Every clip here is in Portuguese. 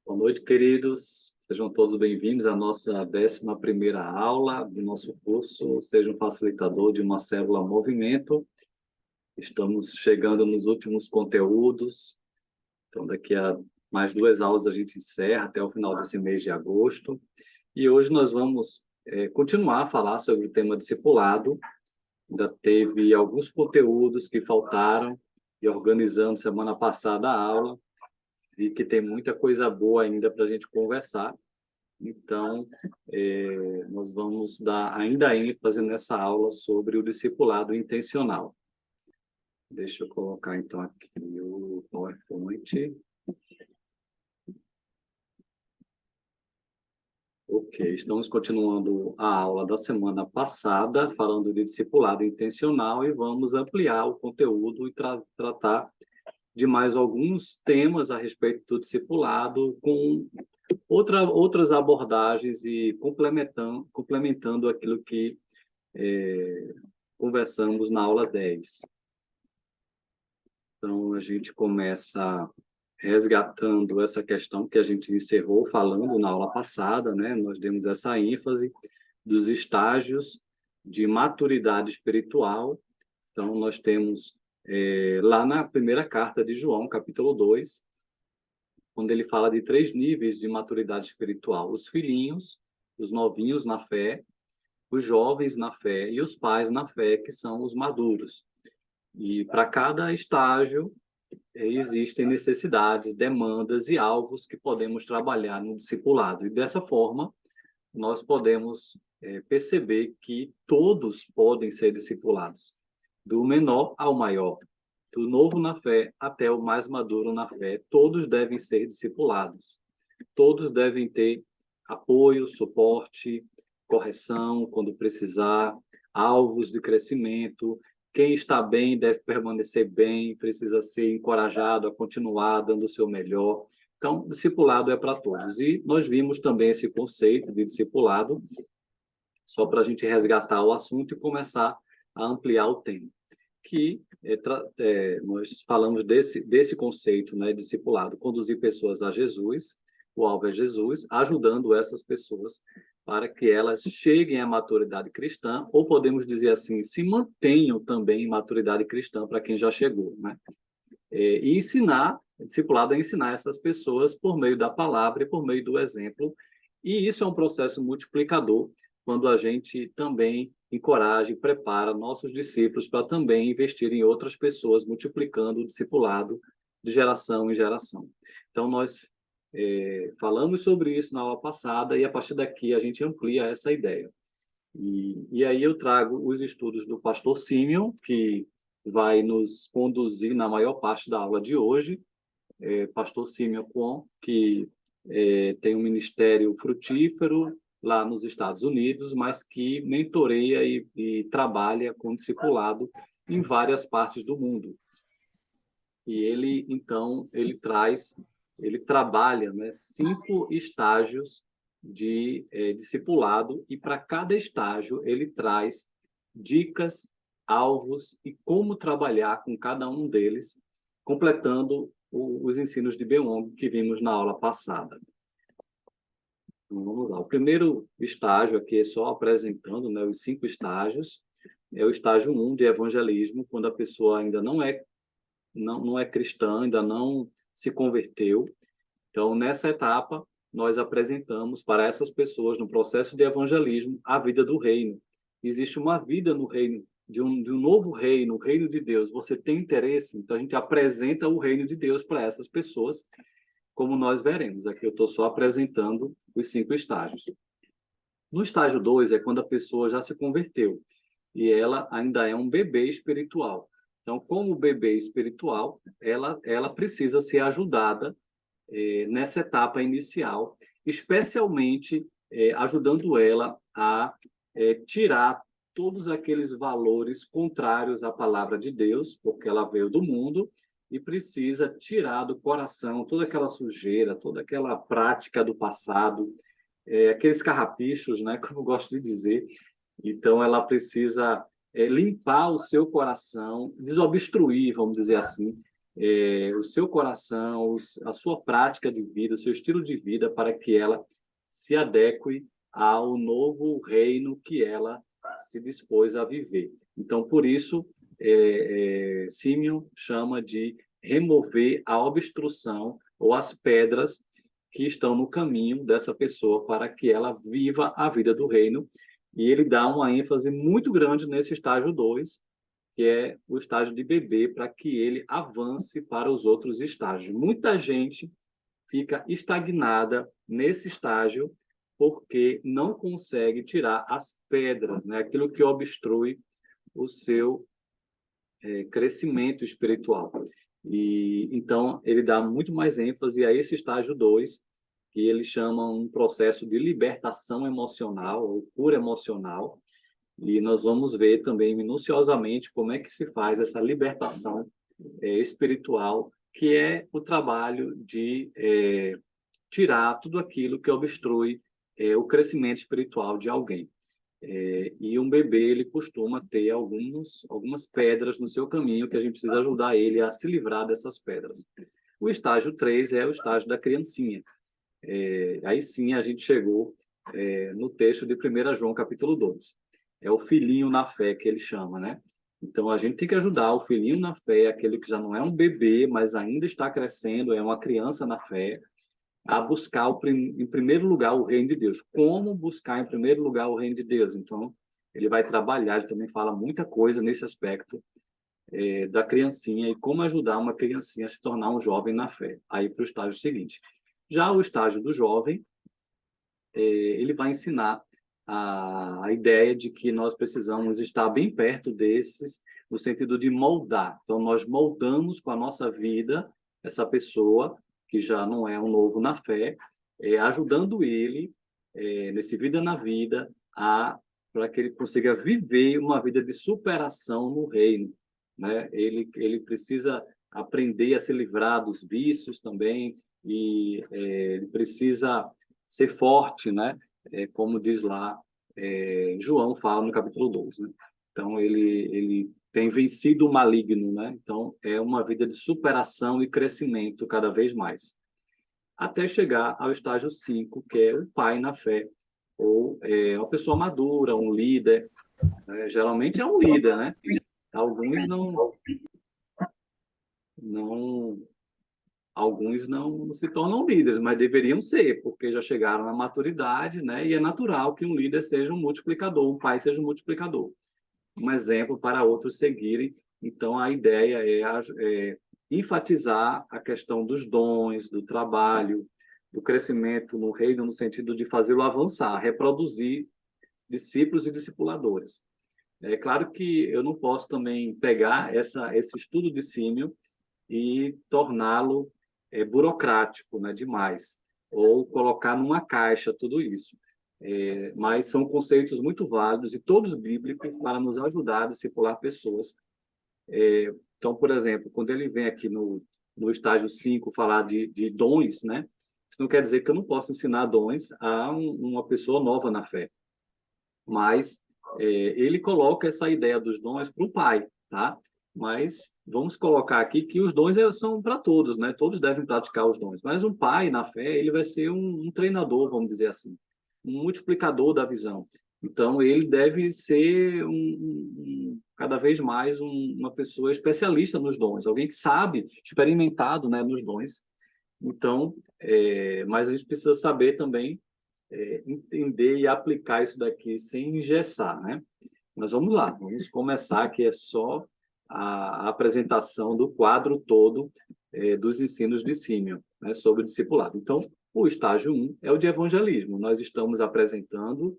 Boa noite, queridos. Sejam todos bem-vindos à nossa 11ª aula do nosso curso Seja um Facilitador de uma Célula Movimento. Estamos chegando nos últimos conteúdos. Então, daqui a mais 2 aulas a gente encerra até o final desse mês de agosto. E hoje nós vamos continuar a falar sobre o tema discipulado. Ainda teve alguns conteúdos que faltaram e organizando semana passada a aula. Vi que tem muita coisa boa ainda para a gente conversar. Então, nós vamos dar ainda ênfase nessa aula sobre o discipulado intencional. Deixa eu colocar, então, aqui o PowerPoint. Ok, estamos continuando a aula da semana passada, falando de discipulado intencional, e vamos ampliar o conteúdo e tratar de mais alguns temas a respeito do discipulado, com outras abordagens e complementando aquilo que conversamos na aula 10. Então, a gente começa resgatando essa questão que a gente encerrou falando na aula passada, né? Nós demos essa ênfase dos estágios de maturidade espiritual. Então, nós temos lá na primeira carta de João, capítulo 2, quando ele fala de 3 níveis de maturidade espiritual: os filhinhos, os novinhos na fé, os jovens na fé e os pais na fé, que são os maduros. E para cada estágio existem necessidades, demandas e alvos que podemos trabalhar no discipulado. E dessa forma, nós podemos perceber que todos podem ser discipulados, do menor ao maior, do novo na fé até o mais maduro na fé. Todos devem ser discipulados. Todos devem ter apoio, suporte, correção quando precisar, alvos de crescimento. Quem está bem deve permanecer bem, precisa ser encorajado a continuar dando o seu melhor. Então, discipulado é para todos. E nós vimos também esse conceito de discipulado, só para a gente resgatar o assunto e começar a ampliar o tema, que nós falamos desse conceito, né, discipulado, conduzir pessoas a Jesus, o alvo é Jesus, ajudando essas pessoas para que elas cheguem à maturidade cristã, ou podemos dizer assim, se mantenham também em maturidade cristã para quem já chegou, né? E ensinar, discipulado é ensinar essas pessoas por meio da palavra e por meio do exemplo, e isso é um processo multiplicador, quando a gente também encoraja e prepara nossos discípulos para também investir em outras pessoas, multiplicando o discipulado de geração em geração. Então, nós falamos sobre isso na aula passada, e a partir daqui a gente amplia essa ideia. E aí eu trago os estudos do pastor Simeon, que vai nos conduzir na maior parte da aula de hoje. Pastor Simeon Kwon, que tem um ministério frutífero lá nos Estados Unidos, mas que mentoreia e trabalha com discipulado em várias partes do mundo. E ele, então, ele trabalha, né, 5 estágios de discipulado, e para cada estágio ele traz dicas, alvos e como trabalhar com cada um deles, completando os ensinos de Beong que vimos na aula passada. Então, vamos lá. O primeiro estágio aqui é só apresentando, né, os 5 estágios. É o estágio 1 de evangelismo, quando a pessoa ainda não é cristã, ainda não se converteu. Então, nessa etapa, nós apresentamos para essas pessoas, no processo de evangelismo, a vida do reino. Existe uma vida no reino, de um novo reino, o reino de Deus. Você tem interesse? Então, a gente apresenta o reino de Deus para essas pessoas, como nós veremos. Aqui eu estou só apresentando os 5 estágios. No estágio 2 é quando a pessoa já se converteu e ela ainda é um bebê espiritual. Então, como bebê espiritual, ela precisa ser ajudada nessa etapa inicial, especialmente ajudando ela a tirar todos aqueles valores contrários à palavra de Deus, porque ela veio do mundo e precisa tirar do coração toda aquela sujeira, toda aquela prática do passado, aqueles carrapichos, né, como eu gosto de dizer. Então, ela precisa limpar o seu coração, desobstruir, vamos dizer assim, o seu coração, a sua prática de vida, o seu estilo de vida, para que ela se adeque ao novo reino que ela se dispôs a viver. Então, por isso, Simeon chama de remover a obstrução ou as pedras que estão no caminho dessa pessoa para que ela viva a vida do reino. E ele dá uma ênfase muito grande nesse estágio 2, que é o estágio de bebê, para que ele avance para os outros estágios. Muita gente fica estagnada nesse estágio porque não consegue tirar as pedras, né? Aquilo que obstrui o seu crescimento espiritual. E então ele dá muito mais ênfase a esse estágio 2, que ele chama um processo de libertação emocional ou cura emocional. E nós vamos ver também minuciosamente como é que se faz essa libertação espiritual, que é o trabalho de tirar tudo aquilo que obstrui o crescimento espiritual de alguém. E um bebê, ele costuma ter algumas pedras no seu caminho que a gente precisa ajudar ele a se livrar dessas pedras. O estágio 3 é o estágio da criancinha. Aí sim a gente chegou no texto de 1 João capítulo 2. É o filhinho na fé que ele chama, né? Então a gente tem que ajudar o filhinho na fé, aquele que já não é um bebê, mas ainda está crescendo, é uma criança na fé, a buscar em primeiro lugar o reino de Deus. Como buscar em primeiro lugar o reino de Deus? Então ele vai trabalhar, ele também fala muita coisa nesse aspecto da criancinha e como ajudar uma criancinha a se tornar um jovem na fé. Aí para o estágio seguinte. Já o estágio do jovem, ele vai ensinar a ideia de que nós precisamos estar bem perto desses, no sentido de moldar. Então, nós moldamos com a nossa vida essa pessoa que já não é um novo na fé, ajudando ele, nesse vida na vida, para que ele consiga viver uma vida de superação no reino, né? Ele precisa aprender a se livrar dos vícios também, e ele precisa ser forte, né? Como diz lá, João fala no capítulo 2, né? Então, ele tem vencido o maligno, né? Então, é uma vida de superação e crescimento cada vez mais. Até chegar ao estágio 5, que é o pai na fé, ou uma pessoa madura, um líder. Geralmente é um líder, né? Alguns alguns não se tornam líderes, mas deveriam ser, porque já chegaram à maturidade, né? E é natural que um líder seja um multiplicador, um pai seja um multiplicador, um exemplo para outros seguirem. Então, a ideia é enfatizar a questão dos dons, do trabalho, do crescimento no reino, no sentido de fazê-lo avançar, reproduzir discípulos e discipuladores. É claro que eu não posso também pegar esse estudo de Simeon e torná-lo burocrático, né, demais, ou colocar numa caixa tudo isso. Mas são conceitos muito válidos e todos bíblicos para nos ajudar a discipular pessoas. Então, por exemplo, quando ele vem aqui no estágio 5 falar de dons, né, isso não quer dizer que eu não posso ensinar dons a uma pessoa nova na fé, mas ele coloca essa ideia dos dons para o pai, tá? Mas vamos colocar aqui que os dons são para todos, né? Todos devem praticar os dons. Mas um pai, na fé, ele vai ser um treinador, vamos dizer assim, um multiplicador da visão. Então, ele deve ser cada vez mais uma pessoa especialista nos dons, alguém que sabe, experimentado, né, nos dons. Então, mas a gente precisa saber também entender e aplicar isso daqui sem engessar, né? Mas vamos lá, vamos começar, que é só a apresentação do quadro todo dos ensinos de Simeon, né, sobre o discipulado. Então, o estágio 1 é o de evangelismo. Nós estamos apresentando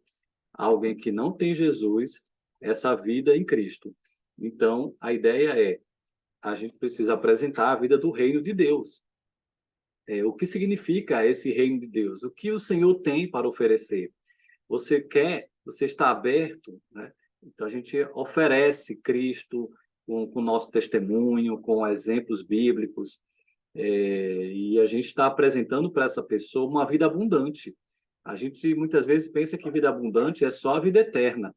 a alguém que não tem Jesus essa vida em Cristo. Então, a ideia a gente precisa apresentar a vida do reino de Deus. O que significa esse reino de Deus? O que o Senhor tem para oferecer? Você está aberto, né? Então, a gente oferece Cristo com o nosso testemunho, com exemplos bíblicos, e a gente está apresentando para essa pessoa uma vida abundante. A gente muitas vezes pensa que vida abundante é só a vida eterna,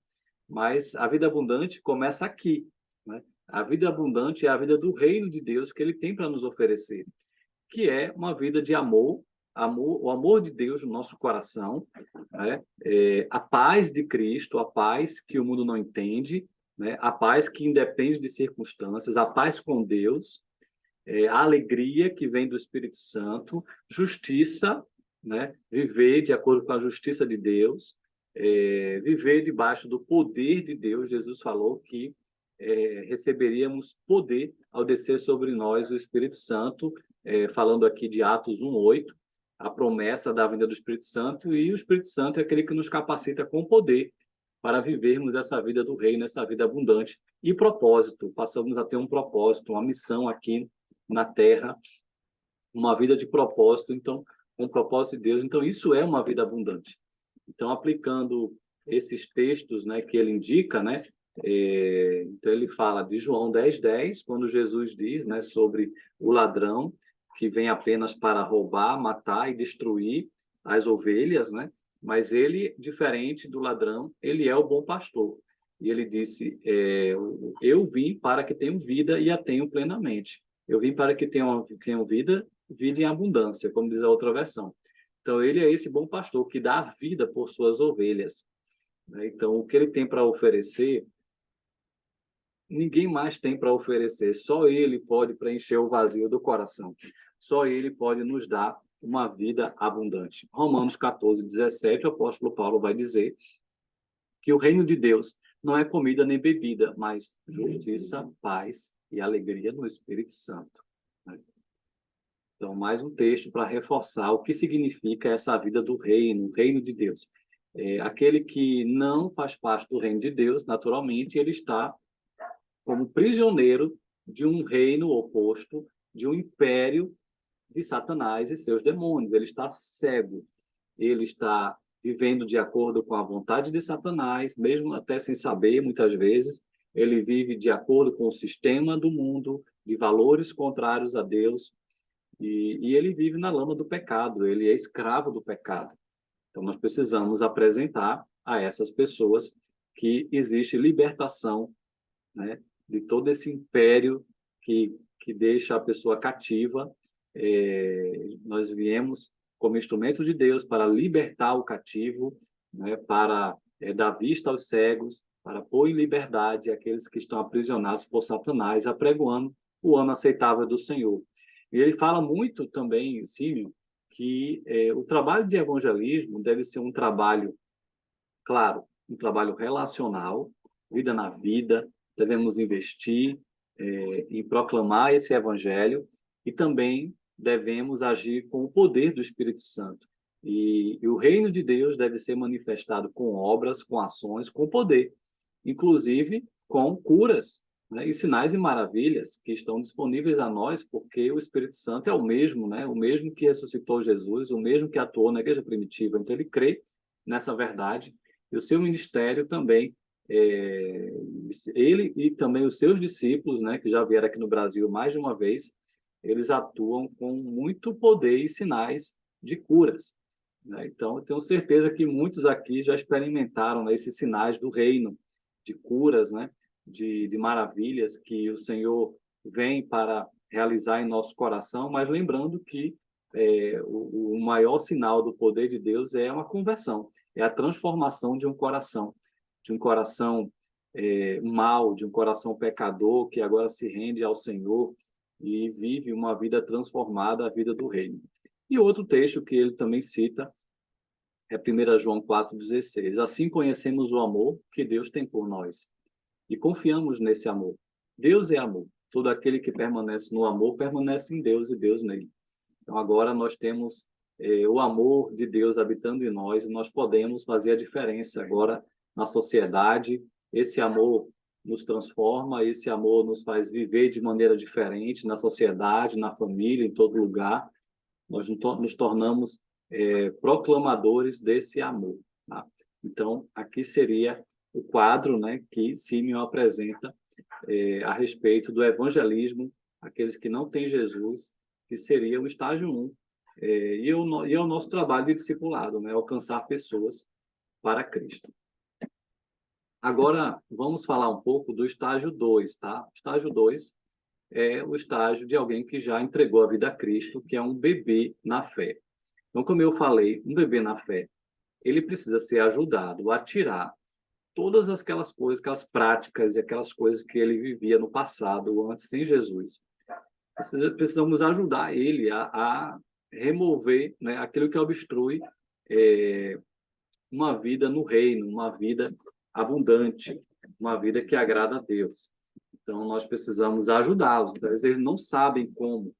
mas a vida abundante começa aqui, né? A vida abundante é a vida do reino de Deus que ele tem para nos oferecer, que é uma vida de amor, o amor de Deus no nosso coração, né? A paz de Cristo, a paz que o mundo não entende, né? A paz que independe de circunstâncias, a paz com Deus, a alegria que vem do Espírito Santo, justiça, né? Viver de acordo com a justiça de Deus, viver debaixo do poder de Deus. Jesus falou que receberíamos poder ao descer sobre nós o Espírito Santo, falando aqui de Atos 1:8, a promessa da vinda do Espírito Santo, e o Espírito Santo é aquele que nos capacita com poder para vivermos essa vida do reino, essa vida abundante. E propósito, passamos a ter um propósito, uma missão aqui na Terra, uma vida de propósito, então, com o propósito de Deus. Então, isso é uma vida abundante. Então, aplicando esses textos, né, que ele indica, né, então ele fala de João 10:10, quando Jesus diz, né, sobre o ladrão que vem apenas para roubar, matar e destruir as ovelhas, né? Mas ele, diferente do ladrão, ele é o bom pastor. E ele disse, eu vim para que tenham vida e a tenham plenamente. Eu vim para que tenham vida, vida em abundância, como diz a outra versão. Então, ele é esse bom pastor que dá a vida por suas ovelhas, né? Então, o que ele tem para oferecer, ninguém mais tem para oferecer. Só ele pode preencher o vazio do coração. Só ele pode nos dar uma vida abundante. Romanos 14:17, o apóstolo Paulo vai dizer que o reino de Deus não é comida nem bebida, mas justiça, paz e alegria no Espírito Santo, né? Então, mais um texto para reforçar o que significa essa vida do reino, o reino de Deus. Aquele que não faz parte do reino de Deus, naturalmente, ele está como prisioneiro de um reino oposto, de um império de Satanás e seus demônios. Ele está cego, ele está vivendo de acordo com a vontade de Satanás, mesmo até sem saber, muitas vezes. Ele vive de acordo com o sistema do mundo, de valores contrários a Deus, e ele vive na lama do pecado, ele é escravo do pecado. Então, nós precisamos apresentar a essas pessoas que existe libertação, né, de todo esse império que deixa a pessoa cativa. Nós viemos como instrumento de Deus para libertar o cativo, né, para dar vista aos cegos, para pôr em liberdade aqueles que estão aprisionados por Satanás, apregoando o ano aceitável do Senhor. E ele fala muito também, Símio, que o trabalho de evangelismo deve ser um trabalho, claro, um trabalho relacional, vida na vida. Devemos investir em proclamar esse evangelho e também devemos agir com o poder do Espírito Santo. E o reino de Deus deve ser manifestado com obras, com ações, com poder, inclusive com curas, né, e sinais e maravilhas que estão disponíveis a nós, porque o Espírito Santo é o mesmo, né, o mesmo que ressuscitou Jesus, o mesmo que atuou na igreja primitiva. Então, ele crê nessa verdade, e o seu ministério também, ele e também os seus discípulos, né, que já vieram aqui no Brasil mais de uma vez, eles atuam com muito poder e sinais de curas, né? Então, eu tenho certeza que muitos aqui já experimentaram, né, esses sinais do reino, de curas, né, de maravilhas que o Senhor vem para realizar em nosso coração, mas lembrando que o maior sinal do poder de Deus é uma conversão, é a transformação de um coração mau, de um coração pecador que agora se rende ao Senhor e vive uma vida transformada, a vida do reino. E outro texto que ele também cita é 1 João 4,16. Assim conhecemos o amor que Deus tem por nós e confiamos nesse amor. Deus é amor. Todo aquele que permanece no amor permanece em Deus e Deus nele. Então, agora nós temos o amor de Deus habitando em nós e nós podemos fazer a diferença agora na sociedade. Esse amor nos transforma, esse amor nos faz viver de maneira diferente na sociedade, na família, em todo lugar. Nós nos tornamos proclamadores desse amor, tá? Então, aqui seria o quadro, né, que Simeon apresenta a respeito do evangelismo, aqueles que não têm Jesus, que seria o estágio 1. E é o nosso trabalho de discipulado, né, alcançar pessoas para Cristo. Agora, vamos falar um pouco do estágio 2, tá? O estágio 2 é o estágio de alguém que já entregou a vida a Cristo, que é um bebê na fé. Então, como eu falei, um bebê na fé, ele precisa ser ajudado a tirar todas aquelas coisas, aquelas práticas e aquelas coisas que ele vivia no passado, antes sem Jesus. Precisamos ajudar ele a remover, né, aquilo que obstrui é, uma vida no reino, uma vida abundante, uma vida que agrada a Deus. Então, nós precisamos ajudá-los. Às vezes, eles não sabem como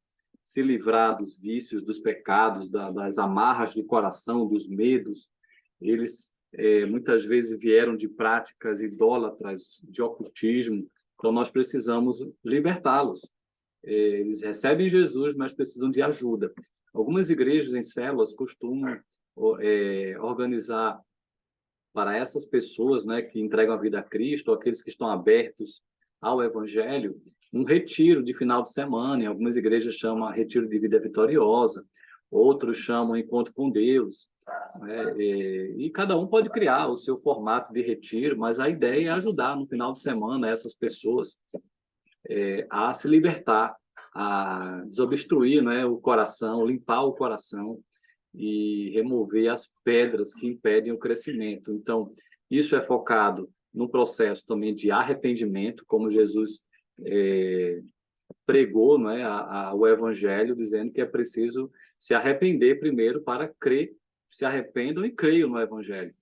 se livrar dos vícios, dos pecados, das amarras do coração, dos medos. Eles, muitas vezes, vieram de práticas idólatras, de ocultismo. Então, nós precisamos libertá-los. Eles recebem Jesus, mas precisam de ajuda. Algumas igrejas em células costumam organizar para essas pessoas, né, que entregam a vida a Cristo, ou aqueles que estão abertos ao Evangelho, um retiro de final de semana. Em algumas igrejas chamam retiro de vida vitoriosa, outros chamam encontro com Deus, né? E cada um pode criar o seu formato de retiro, mas a ideia é ajudar no final de semana essas pessoas a se libertar, a desobstruir, né, o coração, limpar o coração e remover as pedras que impedem o crescimento. Então, isso é focado no processo também de arrependimento, como Jesus pregou, né, o Evangelho, dizendo que é preciso se arrepender primeiro para crer, se arrependam e creiam no Evangelho.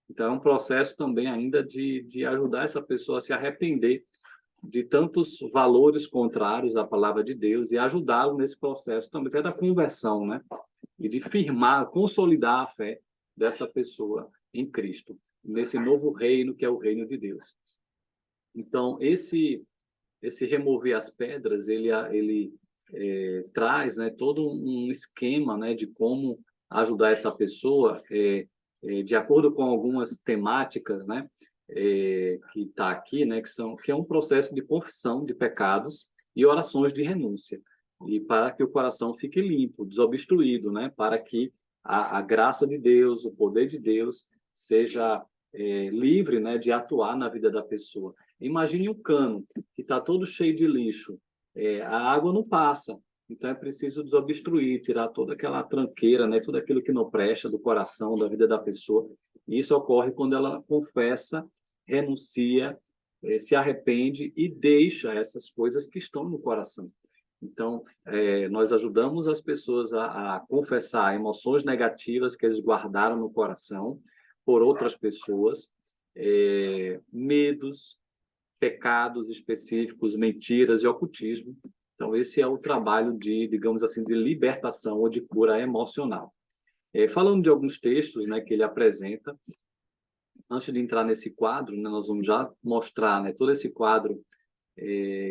Então, é um processo também ainda de ajudar essa pessoa a se arrepender de tantos valores contrários à palavra de Deus e ajudá-lo nesse processo também, até da conversão, né? E de firmar, consolidar a fé dessa pessoa em Cristo, nesse novo reino que é o reino de Deus. Então, esse remover as pedras, ele traz, né, todo um esquema, né, de como ajudar essa pessoa, de acordo com algumas temáticas, né, que está aqui, né, que é um processo de confissão de pecados e orações de renúncia, e para que o coração fique limpo, desobstruído, né, para que a graça de Deus, o poder de Deus seja livre, né, de atuar na vida da pessoa. Imagine um cano que está todo cheio de lixo, a água não passa, então é preciso desobstruir, tirar toda aquela tranqueira, né, tudo aquilo que não presta do coração, da vida da pessoa. E isso ocorre quando ela confessa, renuncia, se arrepende e deixa essas coisas que estão no coração. Então, nós ajudamos as pessoas a confessar emoções negativas que eles guardaram no coração por outras pessoas, medos, pecados específicos, mentiras e ocultismo. Então, esse é o trabalho de, digamos assim, de libertação ou de cura emocional. Falando de alguns textos, né, que ele apresenta, antes de entrar nesse quadro, né, nós vamos já mostrar, né, todo esse quadro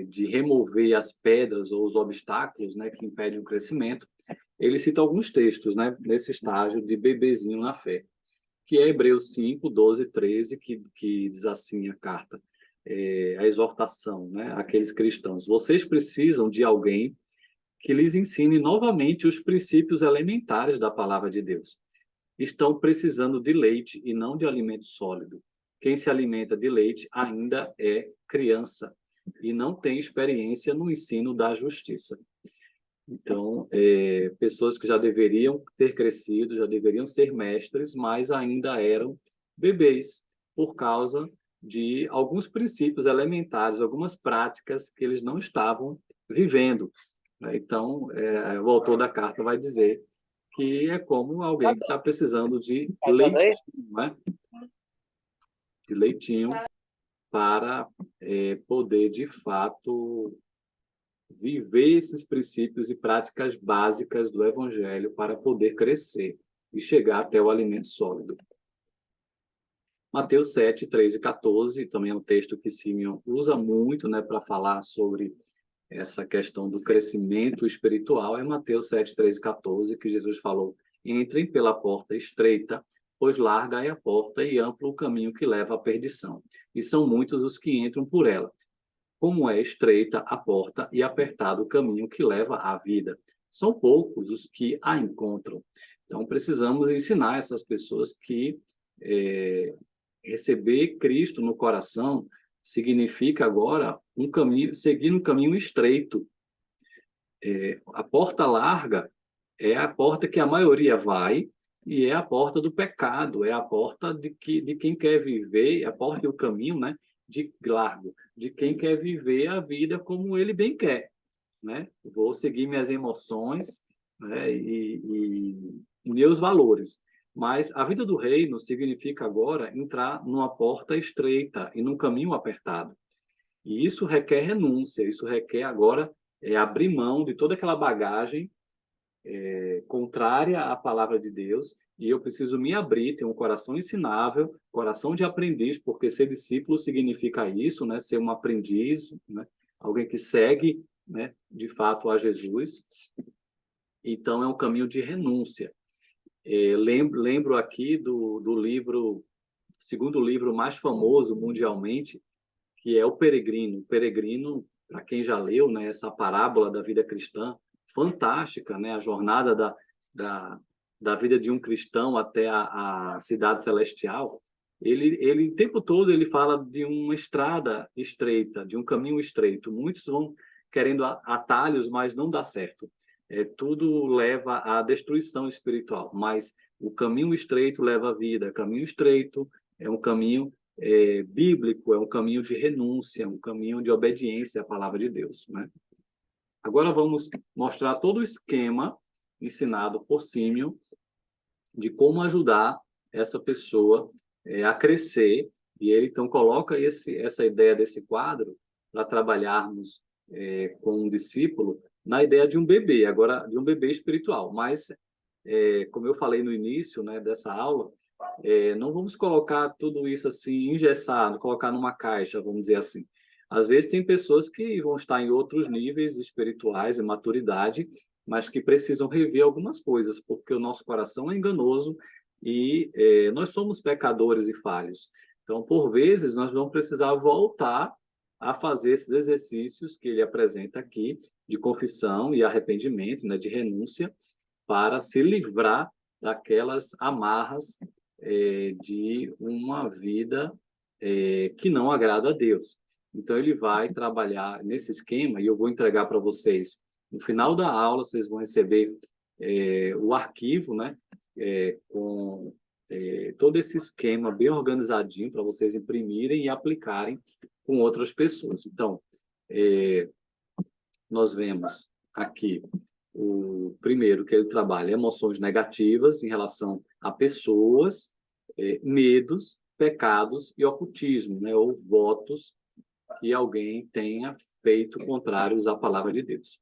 de remover as pedras ou os obstáculos, né, que impedem o crescimento. Ele cita alguns textos, né, nesse estágio de bebezinho na fé, que é Hebreus 5, 12 e 13, que diz assim a carta, a exortação, né, àqueles cristãos. Vocês precisam de alguém que lhes ensine novamente os princípios elementares da palavra de Deus. Estão precisando de leite e não de alimento sólido. Quem se alimenta de leite ainda é criança e não tem experiência no ensino da justiça. Então, pessoas que já deveriam ter crescido, já deveriam ser mestres, mas ainda eram bebês, por causa de alguns princípios elementares, algumas práticas que eles não estavam vivendo, né? Então, o autor da carta vai dizer que é como alguém que está precisando de leitinho, né? De leitinho para poder, de fato, viver esses princípios e práticas básicas do Evangelho para poder crescer e chegar até o alimento sólido. Mateus 7, 13 e 14, também é um texto que Simeon usa muito, né, para falar sobre essa questão do crescimento espiritual. É Mateus 7, 13 e 14, que Jesus falou: entrem pela porta estreita, pois larga é a porta e amplo o caminho que leva à perdição, e são muitos os que entram por ela. Como é estreita a porta e apertado o caminho que leva à vida, são poucos os que a encontram. Então, precisamos ensinar essas pessoas que receber Cristo no coração significa agora um caminho, seguir um caminho estreito. A porta larga é a porta que a maioria vai, e é a porta do pecado, é a porta de quem quer viver, a porta e o caminho, né, de largo, de quem quer viver a vida como ele bem quer, né? Vou seguir minhas emoções, né, e meus valores. Mas a vida do reino significa agora entrar numa porta estreita e num caminho apertado. E isso requer renúncia, isso requer agora abrir mão de toda aquela bagagem contrária à palavra de Deus, e eu preciso me abrir, ter um coração ensinável, coração de aprendiz, porque ser discípulo significa isso, né? Ser um aprendiz, né? Alguém que segue, né, de fato a Jesus. Então, é um caminho de renúncia. Lembro aqui do livro, segundo livro mais famoso mundialmente, que é O Peregrino. O Peregrino, para quem já leu, né, essa parábola da vida cristã, fantástica, né, a jornada da vida de um cristão até a cidade celestial. Ele o tempo todo ele fala de uma estrada estreita, de um caminho estreito. Muitos vão querendo atalhos, mas não dá certo. Tudo leva à destruição espiritual, mas o caminho estreito leva à vida. Caminho estreito é um caminho bíblico, é um caminho de renúncia, um caminho de obediência à palavra de Deus, né? Agora vamos mostrar todo o esquema ensinado por Simeon de como ajudar essa pessoa a crescer, e ele então coloca essa ideia desse quadro para trabalharmos com um discípulo na ideia de um bebê, agora de um bebê espiritual, mas como eu falei no início, né, dessa aula, não vamos colocar tudo isso assim engessado, colocar numa caixa, vamos dizer assim. Às vezes tem pessoas que vão estar em outros níveis espirituais e maturidade, mas que precisam rever algumas coisas, porque o nosso coração é enganoso e nós somos pecadores e falhos. Então, por vezes, nós vamos precisar voltar a fazer esses exercícios que ele apresenta aqui, de confissão e arrependimento, né, de renúncia, para se livrar daquelas amarras de uma vida que não agrada a Deus. Então, ele vai trabalhar nesse esquema, e eu vou entregar para vocês. No final da aula, vocês vão receber o arquivo, né, com todo esse esquema bem organizadinho para vocês imprimirem e aplicarem com outras pessoas. Então, nós vemos aqui o primeiro que ele trabalha emoções negativas em relação a pessoas, medos, pecados e ocultismo, né, ou votos que alguém tenha feito contrários à palavra de Deus.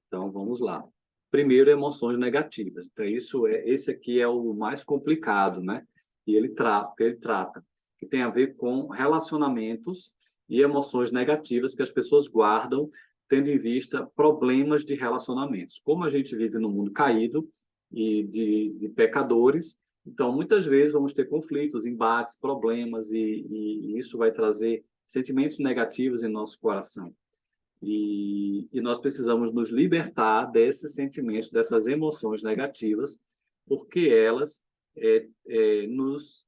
Então, vamos lá. Primeiro, emoções negativas. Então, esse aqui é o mais complicado, né? E ele trata, que tem a ver com relacionamentos e emoções negativas que as pessoas guardam, tendo em vista problemas de relacionamentos. Como a gente vive num mundo caído e de pecadores, então, muitas vezes vamos ter conflitos, embates, problemas, e isso vai trazer sentimentos negativos em nosso coração. E nós precisamos nos libertar desses sentimentos, dessas emoções negativas, porque elas nos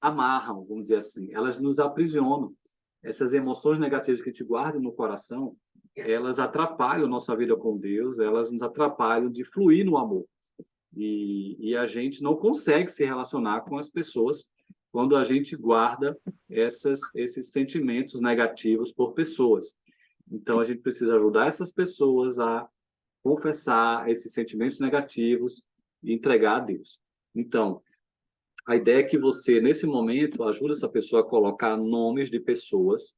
amarram, vamos dizer assim, elas nos aprisionam. Essas emoções negativas que a gente guarda no coração, elas atrapalham a nossa vida com Deus, elas nos atrapalham de fluir no amor. E a gente não consegue se relacionar com as pessoas quando a gente guarda esses sentimentos negativos por pessoas. Então, a gente precisa ajudar essas pessoas a confessar esses sentimentos negativos e entregar a Deus. Então, a ideia é que você, nesse momento, ajude essa pessoa a colocar nomes de pessoas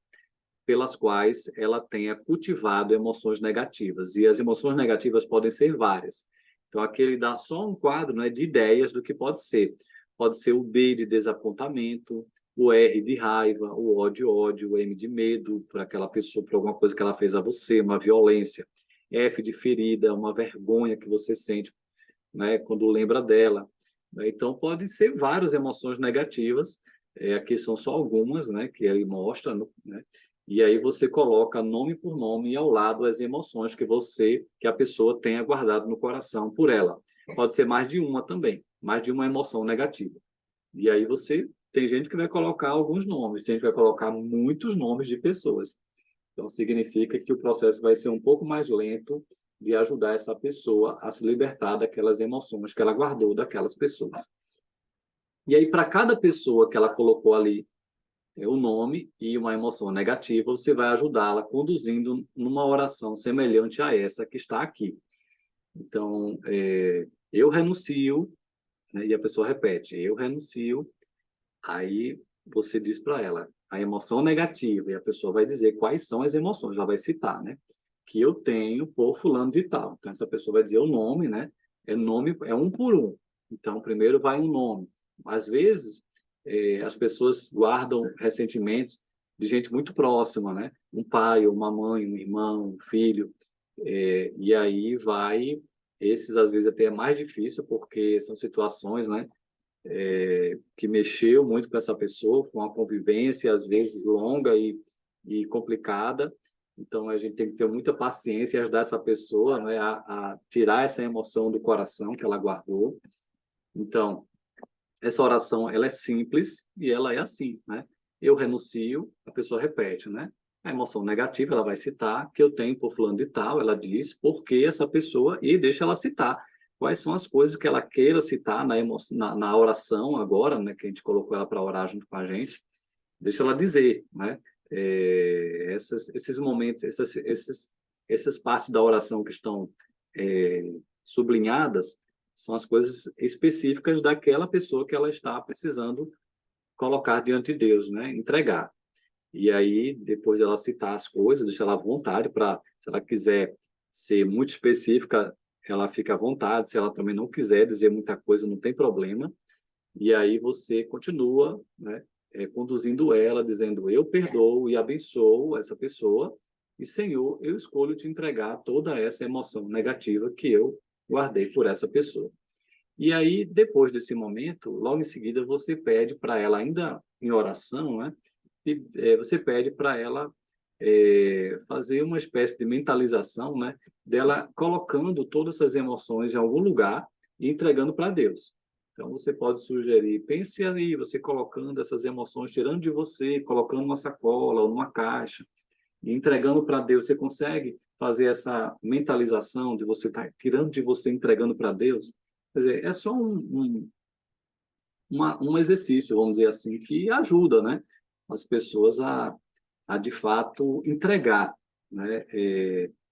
pelas quais ela tenha cultivado emoções negativas. E as emoções negativas podem ser várias. Então, aqui ele dá só um quadro, né, de ideias do que pode ser. Pode ser o D de desapontamento, o R de raiva, o O de ódio, o M de medo por aquela pessoa, por alguma coisa que ela fez a você, uma violência. F de ferida, uma vergonha que você sente, né, quando lembra dela. Então, pode ser várias emoções negativas. Aqui são só algumas, né, que ele mostra, né? E aí você coloca nome por nome e ao lado as emoções que a pessoa tenha guardado no coração por ela. Pode ser mais de uma também, mais de uma emoção negativa. E aí você tem gente que vai colocar alguns nomes, tem gente que vai colocar muitos nomes de pessoas. Então, significa que o processo vai ser um pouco mais lento de ajudar essa pessoa a se libertar daquelas emoções que ela guardou daquelas pessoas. E aí, para cada pessoa que ela colocou ali o nome e uma emoção negativa, você vai ajudá-la conduzindo numa oração semelhante a essa que está aqui. Então, eu renuncio, né, e a pessoa repete, eu renuncio, aí você diz para ela a emoção negativa, e a pessoa vai dizer quais são as emoções, ela vai citar, né? Que eu tenho por fulano de tal. Então, essa pessoa vai dizer o nome, né? Nome, é um por um. Então, primeiro vai um nome. Às vezes, as pessoas guardam ressentimentos de gente muito próxima, né? Um pai, ou uma mãe, um irmão, um filho. E aí vai... Esses, às vezes, até é mais difícil, porque são situações, né? Que mexeu muito com essa pessoa, foi uma convivência, às vezes, longa e complicada. Então, a gente tem que ter muita paciência e ajudar essa pessoa, né, a tirar essa emoção do coração que ela guardou. Então, essa oração, ela é simples e ela é assim, né? Eu renuncio, a pessoa repete, né? A emoção negativa, ela vai citar que eu tenho por fulano de tal, ela diz por que essa pessoa e deixa ela citar quais são as coisas que ela queira citar na oração agora, né? Que a gente colocou ela para orar junto com a gente, deixa ela dizer, né? Esses momentos, essas partes da oração que estão sublinhadas são as coisas específicas daquela pessoa que ela está precisando colocar diante de Deus, né? Entregar. E aí, depois dela citar as coisas, deixa ela à vontade para, se ela quiser ser muito específica, ela fica à vontade. Se ela também não quiser dizer muita coisa, não tem problema. E aí você continua, né, conduzindo ela, dizendo, eu perdoo e abençoo essa pessoa, e Senhor, eu escolho te entregar toda essa emoção negativa que eu guardei por essa pessoa. E aí, depois desse momento, logo em seguida, você pede para ela, ainda em oração, né, e, você pede para ela fazer uma espécie de mentalização, né, dela colocando todas essas emoções em algum lugar e entregando para Deus. Então, você pode sugerir, pense aí, você colocando essas emoções, tirando de você, colocando numa sacola ou numa caixa, e entregando para Deus. Você consegue fazer essa mentalização de você estar tirando de você, entregando para Deus? Quer dizer, é só um exercício, vamos dizer assim, que ajuda, né, as pessoas de fato, entregar, né,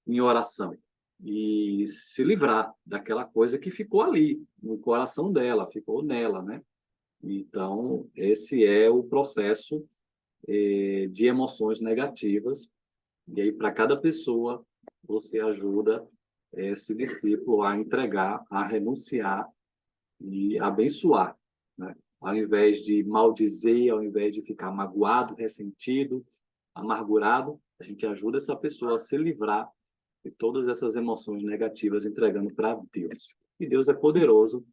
em oração e se livrar daquela coisa que ficou ali, no coração dela, ficou nela, né? Então, esse é o processo de emoções negativas. E aí, para cada pessoa, você ajuda esse discípulo a entregar, a renunciar e abençoar, né? Ao invés de maldizer, ao invés de ficar magoado, ressentido, amargurado, a gente ajuda essa pessoa a se livrar de todas essas emoções negativas, entregando para Deus. E Deus é poderoso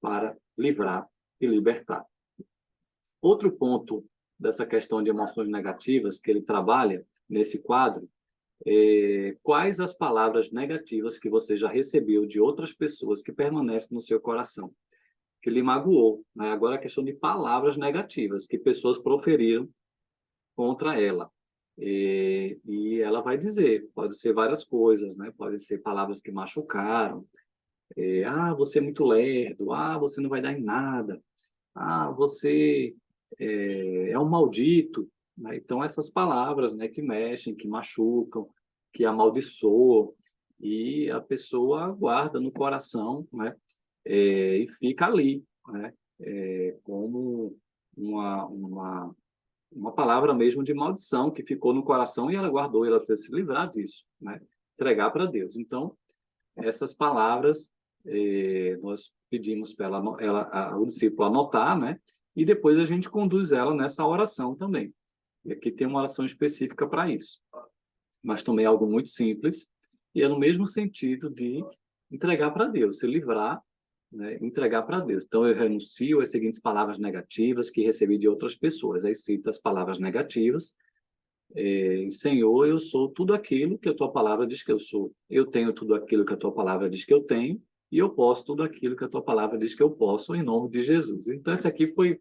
para livrar e libertar. Outro ponto dessa questão de emoções negativas que ele trabalha nesse quadro é quais as palavras negativas que você já recebeu de outras pessoas que permanecem no seu coração, que lhe magoou, né? Agora a questão de palavras negativas que pessoas proferiram contra ela. E ela vai dizer, pode ser várias coisas, né? Pode ser palavras que machucaram. Você é muito lerdo. Você não vai dar em nada. Você é um maldito. Né? Então, essas palavras, né, que mexem, que machucam, que amaldiçoam, e a pessoa guarda no coração, né? E fica ali, né? Como uma palavra mesmo de maldição que ficou no coração e ela guardou, ela precisa se livrar disso, né? Entregar para Deus. Então, essas palavras nós pedimos para o discípulo anotar, né? E depois a gente conduz ela nessa oração também. E aqui tem uma oração específica para isso. Mas também é algo muito simples e é no mesmo sentido de entregar para Deus, se livrar, né, entregar para Deus. Então, eu renuncio às seguintes palavras negativas que recebi de outras pessoas. Aí cita as palavras negativas. Senhor, eu sou tudo aquilo que a tua palavra diz que eu sou. Eu tenho tudo aquilo que a tua palavra diz que eu tenho e eu posso tudo aquilo que a tua palavra diz que eu posso, em nome de Jesus. Então, essa aqui foi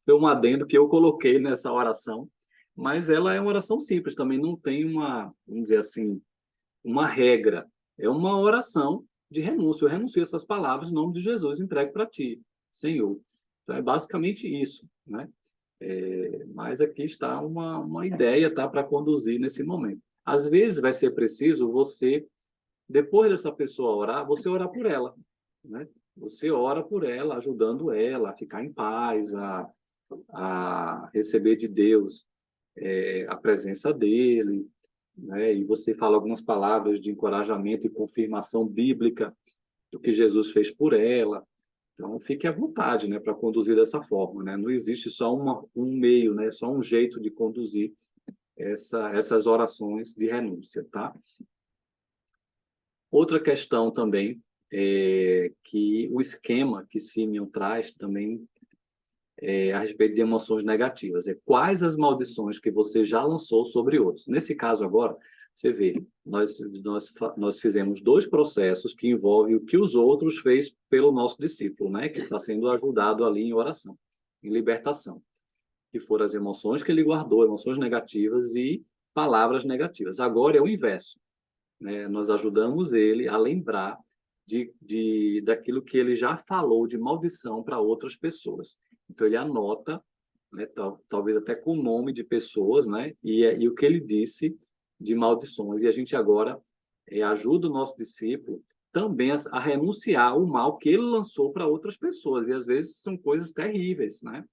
foi um adendo que eu coloquei nessa oração, mas ela é uma oração simples, também não tem uma, vamos dizer assim, uma regra. É uma oração de renúncia. Eu renuncio essas palavras em nome de Jesus, entrego para ti, Senhor. Então, é basicamente isso, né? Mas aqui está uma ideia, tá, para conduzir nesse momento. Às vezes vai ser preciso você, depois dessa pessoa orar, você orar por ela, né? Você ora por ela, ajudando ela a ficar em paz, a receber de Deus a presença dele, né? E você fala algumas palavras de encorajamento e confirmação bíblica do que Jesus fez por ela. Então, fique à vontade, né, para conduzir dessa forma, né? Não existe só um meio, né, só um jeito de conduzir essas orações de renúncia, tá? Outra questão também é que o esquema que Simeon traz também a respeito de emoções negativas. É quais as maldições que você já lançou sobre outros. Nesse caso agora, você vê, nós fizemos dois processos que envolvem o que os outros fez pelo nosso discípulo, né? Que está sendo ajudado ali em oração, em libertação. Que foram as emoções que ele guardou, emoções negativas e palavras negativas. Agora é o inverso, né? Nós ajudamos ele a lembrar daquilo que ele já falou de maldição para outras pessoas. Então, ele anota, né, talvez até com o nome de pessoas, né, e o que ele disse de maldições. E a gente agora ajuda o nosso discípulo também a renunciar o mal que ele lançou para outras pessoas. E às vezes são coisas terríveis, né?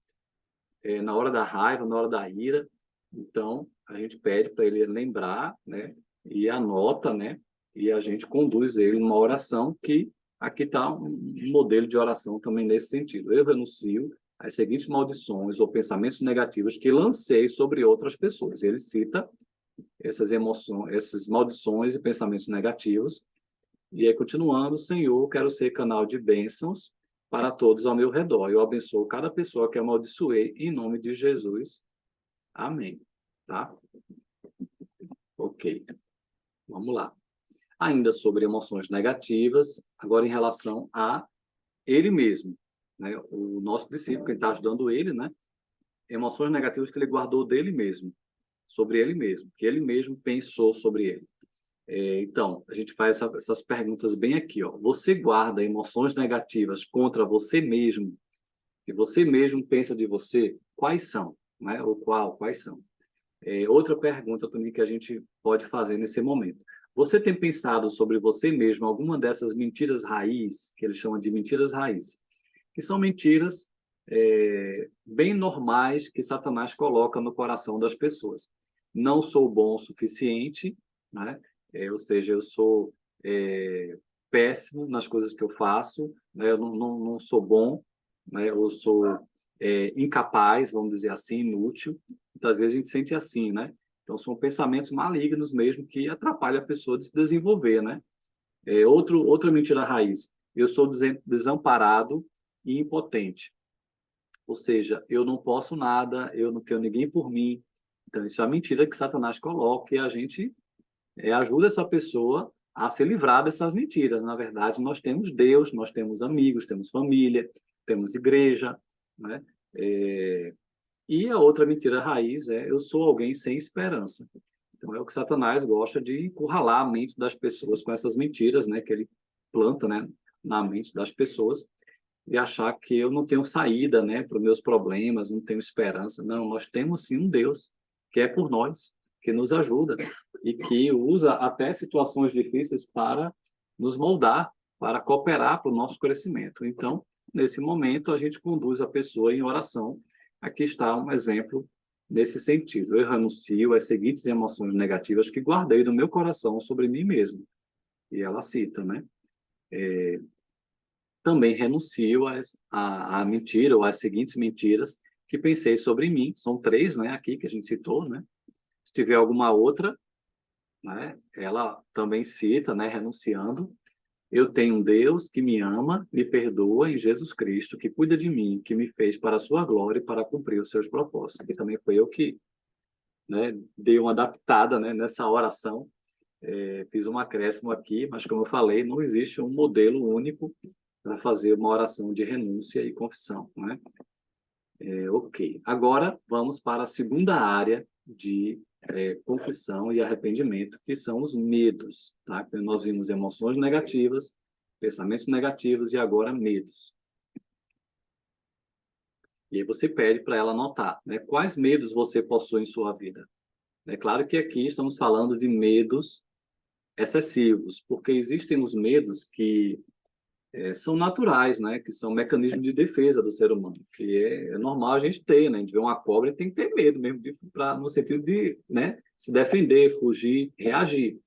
Na hora da raiva, na hora da ira. Então, a gente pede para ele lembrar, né, e anota, né, e a gente conduz ele numa oração que aqui está um modelo de oração também nesse sentido. Eu renuncio às seguintes maldições ou pensamentos negativos que lancei sobre outras pessoas. Ele cita essas emoções, essas maldições e pensamentos negativos. E aí, continuando, Senhor, quero ser canal de bênçãos para todos ao meu redor. Eu abençoo cada pessoa que amaldiçoei em nome de Jesus. Amém. Tá? Ok. Vamos lá. Ainda sobre emoções negativas, agora em relação a ele mesmo, né? O nosso discípulo, quem está ajudando ele, né? Emoções negativas que ele guardou dele mesmo, sobre ele mesmo, que ele mesmo pensou sobre ele. Então, a gente faz essas perguntas bem aqui, ó. Você guarda emoções negativas contra você mesmo, que você mesmo pensa de você? Quais são, né? Ou quais são? Outra pergunta também que a gente pode fazer nesse momento. Você tem pensado sobre você mesmo alguma dessas mentiras raiz, que eles chamam de mentiras raiz, que são mentiras bem normais que Satanás coloca no coração das pessoas. Não sou bom o suficiente, né? Ou seja, eu sou péssimo nas coisas que eu faço, né? Eu não sou bom, né? Eu sou incapaz, vamos dizer assim, inútil. Muitas vezes a gente sente assim, né? Então, são pensamentos malignos mesmo que atrapalham a pessoa de se desenvolver, né? Outra mentira raiz. Eu sou desamparado e impotente. Ou seja, eu não posso nada, eu não tenho ninguém por mim. Então, isso é a mentira que Satanás coloca e a gente ajuda essa pessoa a se livrar dessas mentiras. Na verdade, nós temos Deus, nós temos amigos, temos família, temos igreja, né? E a outra mentira raiz é eu sou alguém sem esperança. Então, é o que Satanás gosta de encurralar a mente das pessoas com essas mentiras, né? Que ele planta, né? Na mente das pessoas e achar que eu não tenho saída, né, para os meus problemas, não tenho esperança. Não, nós temos sim um Deus que é por nós, que nos ajuda e que usa até situações difíceis para nos moldar, para cooperar para o nosso crescimento. Então, nesse momento, a gente conduz a pessoa em oração. Aqui está um exemplo nesse sentido. Eu renuncio às seguintes emoções negativas que guardei no meu coração sobre mim mesmo. E ela cita, né? Também renuncio à mentira ou às seguintes mentiras que pensei sobre mim. São três, né, aqui que a gente citou, né? Se tiver alguma outra, né, ela também cita, né, renunciando. Eu tenho um Deus que me ama, me perdoa em Jesus Cristo, que cuida de mim, que me fez para a sua glória e para cumprir os seus propósitos. E também foi eu que, né, dei uma adaptada, né, nessa oração. Fiz um acréscimo aqui, mas como eu falei, não existe um modelo único para fazer uma oração de renúncia e confissão, né? Ok. Agora, vamos para a segunda área de confissão e arrependimento, que são os medos, tá? Então, nós vimos emoções negativas, pensamentos negativos e agora medos. E aí você pede para ela anotar, né? Quais medos você possui em sua vida? É claro que aqui estamos falando de medos excessivos, porque existem os medos que são naturais, né? Que são mecanismos de defesa do ser humano, que é normal a gente ter, né? A gente vê uma cobra e tem que ter medo mesmo, no sentido de, né? Se defender, fugir, reagir.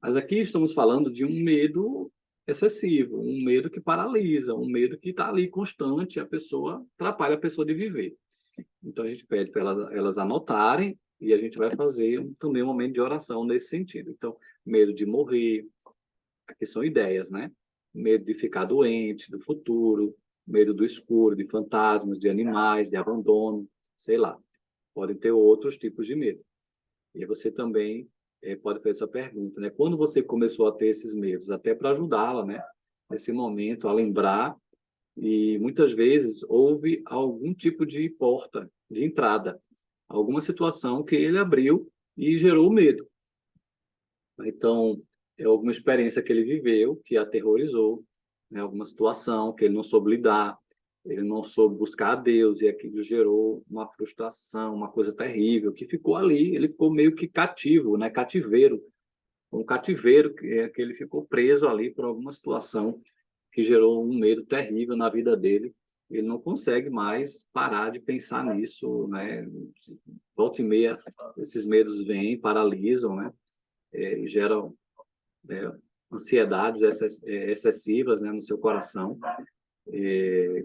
Mas aqui estamos falando de um medo excessivo, um medo que paralisa, um medo que está ali constante, a pessoa atrapalha a pessoa de viver. Então a gente pede para elas anotarem e a gente vai fazer também um momento de oração nesse sentido. Então, medo de morrer, aqui são ideias, né? Medo de ficar doente, do futuro, medo do escuro, de fantasmas, de animais, de abandono, sei lá. Podem ter outros tipos de medo. E você também pode fazer essa pergunta, né? Quando você começou a ter esses medos? Até para ajudá-la, né? Nesse momento, a lembrar. E muitas vezes houve algum tipo de porta de entrada, alguma situação que ele abriu e gerou medo. Então, é alguma experiência que ele viveu que aterrorizou, né? Alguma situação que ele não soube lidar, ele não soube buscar a Deus e aquilo gerou uma frustração, uma coisa terrível que ficou ali. Ele ficou meio que cativo, né? Cativeiro, um cativeiro que ele ficou preso ali por alguma situação que gerou um medo terrível na vida dele. Ele não consegue mais parar de pensar nisso, né? Volta e meia, esses medos vêm, paralisam, né? Geram ansiedades excessivas, né, no seu coração.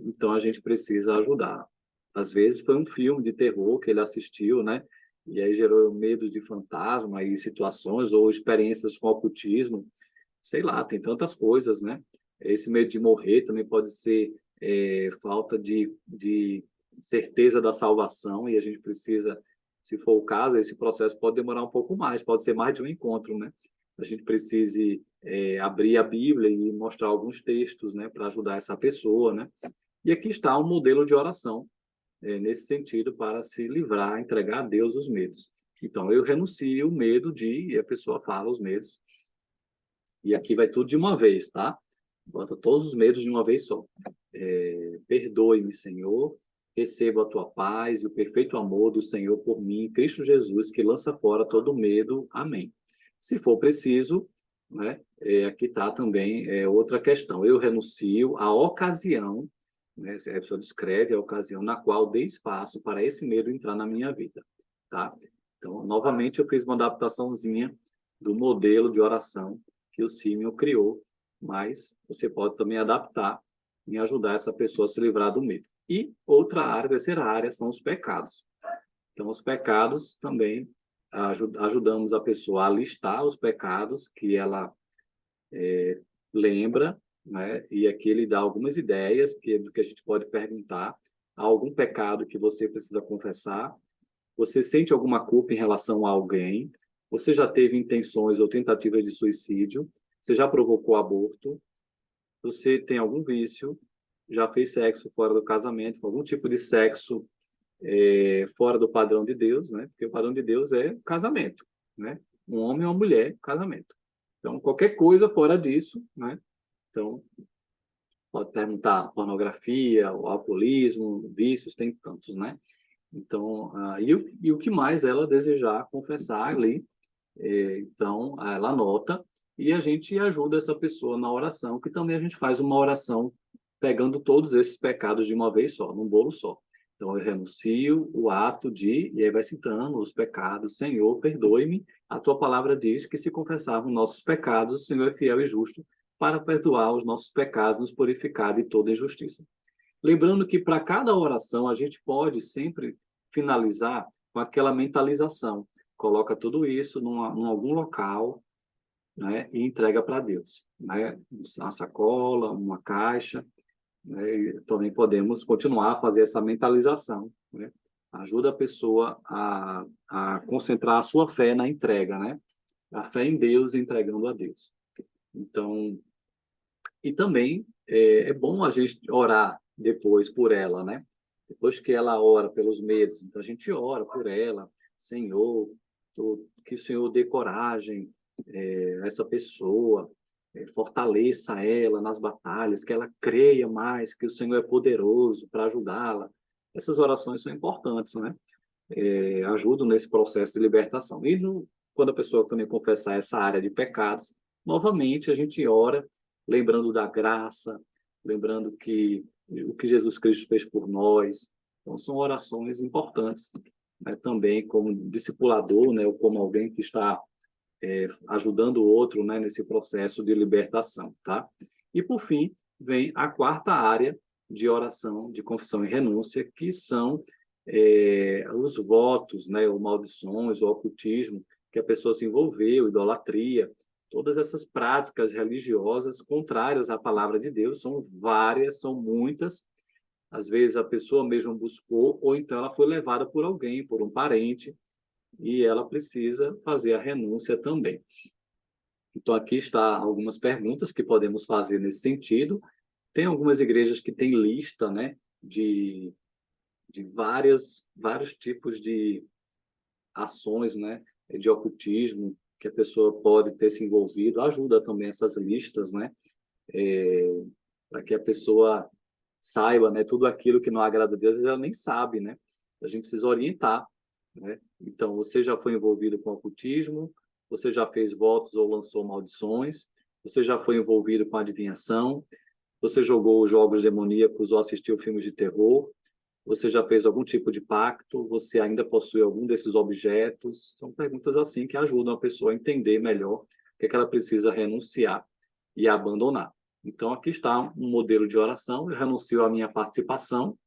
Então a gente precisa ajudar. Às vezes foi um filme de terror que ele assistiu, né? E aí gerou medo de fantasma e situações ou experiências com ocultismo, sei lá, tem tantas coisas, né? Esse medo de morrer também pode ser falta de certeza da salvação e a gente precisa, se for o caso, esse processo pode demorar um pouco mais, pode ser mais de um encontro, né? A gente precise abrir a Bíblia e mostrar alguns textos, né, para ajudar essa pessoa, né? E aqui está um modelo de oração nesse sentido para se livrar, entregar a Deus os medos. Então, eu renuncio o medo de, e a pessoa fala os medos, e aqui vai tudo de uma vez, tá? Bota todos os medos de uma vez só. Perdoe-me, Senhor, receba a tua paz e o perfeito amor do Senhor por mim, Cristo Jesus, que lança fora todo medo. Amém. Se for preciso, né, aqui está também outra questão. Eu renuncio à ocasião, né, a pessoa descreve a ocasião na qual dei espaço para esse medo entrar na minha vida, tá? Então, novamente, eu fiz uma adaptaçãozinha do modelo de oração que o Simeon criou, mas você pode também adaptar em ajudar essa pessoa a se livrar do medo. E outra área, terceira área, são os pecados. Então, os pecados também ajudamos a pessoa a listar os pecados que ela lembra, né? E aqui ele dá algumas ideias do que a gente pode perguntar. Há algum pecado que você precisa confessar? Você sente alguma culpa em relação a alguém? Você já teve intenções ou tentativas de suicídio? Você já provocou aborto? Você tem algum vício? Já fez sexo fora do casamento? Algum tipo de sexo fora do padrão de Deus, né? Porque o padrão de Deus é casamento, né? Um homem e uma mulher, casamento. Então, qualquer coisa fora disso, né? Então, pode perguntar pornografia, o alcoolismo, vícios, tem tantos, né? Então, e o que mais ela desejar confessar ali, então, ela anota e a gente ajuda essa pessoa na oração, que também a gente faz uma oração pegando todos esses pecados de uma vez só, num bolo só. Então, eu renuncio o ato de, e aí vai citando os pecados. Senhor, perdoe-me. A tua palavra diz que se confessarmos nossos pecados, o Senhor é fiel e justo para perdoar os nossos pecados, nos purificar de toda injustiça. Lembrando que para cada oração a gente pode sempre finalizar com aquela mentalização. Coloca tudo isso em algum local, né, e entrega para Deus, né? Uma sacola, uma caixa, né? E também podemos continuar a fazer essa mentalização, né? Ajuda a pessoa a concentrar a sua fé na entrega, né? A fé em Deus entregando a Deus. Então, e também é bom a gente orar depois por ela, né? Depois que ela ora pelos medos, então a gente ora por ela, Senhor, que o Senhor dê coragem a essa pessoa, fortaleça ela nas batalhas, que ela creia mais, que o Senhor é poderoso para ajudá-la. Essas orações são importantes, né? Ajudam nesse processo de libertação. E quando a pessoa também confessar essa área de pecados, novamente a gente ora, lembrando da graça, lembrando que o que Jesus Cristo fez por nós. Então, são orações importantes, né? Também como discipulador, né? Ou como alguém que está ajudando o outro, né? Nesse processo de libertação, tá? E, por fim, vem a quarta área de oração, de confissão e renúncia, que são os votos, né? Ou maldições, ou ocultismo, que a pessoa se envolveu, idolatria, todas essas práticas religiosas contrárias à palavra de Deus, são várias, são muitas. Às vezes a pessoa mesmo buscou, ou então ela foi levada por alguém, por um parente, e ela precisa fazer a renúncia também. Então, aqui está algumas perguntas que podemos fazer nesse sentido. Tem algumas igrejas que têm lista, né, de vários tipos de ações, né, de ocultismo, que a pessoa pode ter se envolvido. Ajuda também essas listas, né, para que a pessoa saiba, né, tudo aquilo que não agrada a Deus, ela nem sabe, né? A gente precisa orientar, né? Então, você já foi envolvido com ocultismo, você já fez votos ou lançou maldições, você já foi envolvido com adivinhação, você jogou jogos demoníacos ou assistiu filmes de terror, você já fez algum tipo de pacto, você ainda possui algum desses objetos? São perguntas assim que ajudam a pessoa a entender melhor o que é que ela precisa renunciar e abandonar. Então, aqui está um modelo de oração, eu renuncio à minha participação,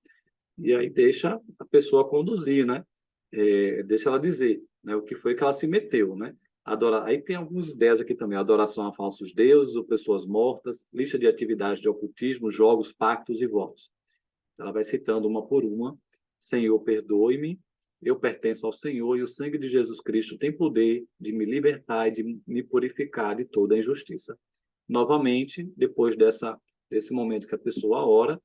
e aí deixa a pessoa conduzir, né? Deixa ela dizer, né, o que foi que ela se meteu, né? Aí tem alguns ideias aqui também: adoração a falsos deuses ou pessoas mortas, lista de atividades de ocultismo, jogos, pactos e votos. Ela vai citando uma por uma. Senhor, perdoe-me, eu pertenço ao Senhor e o sangue de Jesus Cristo tem poder de me libertar e de me purificar de toda injustiça. Novamente, depois desse momento que a pessoa ora,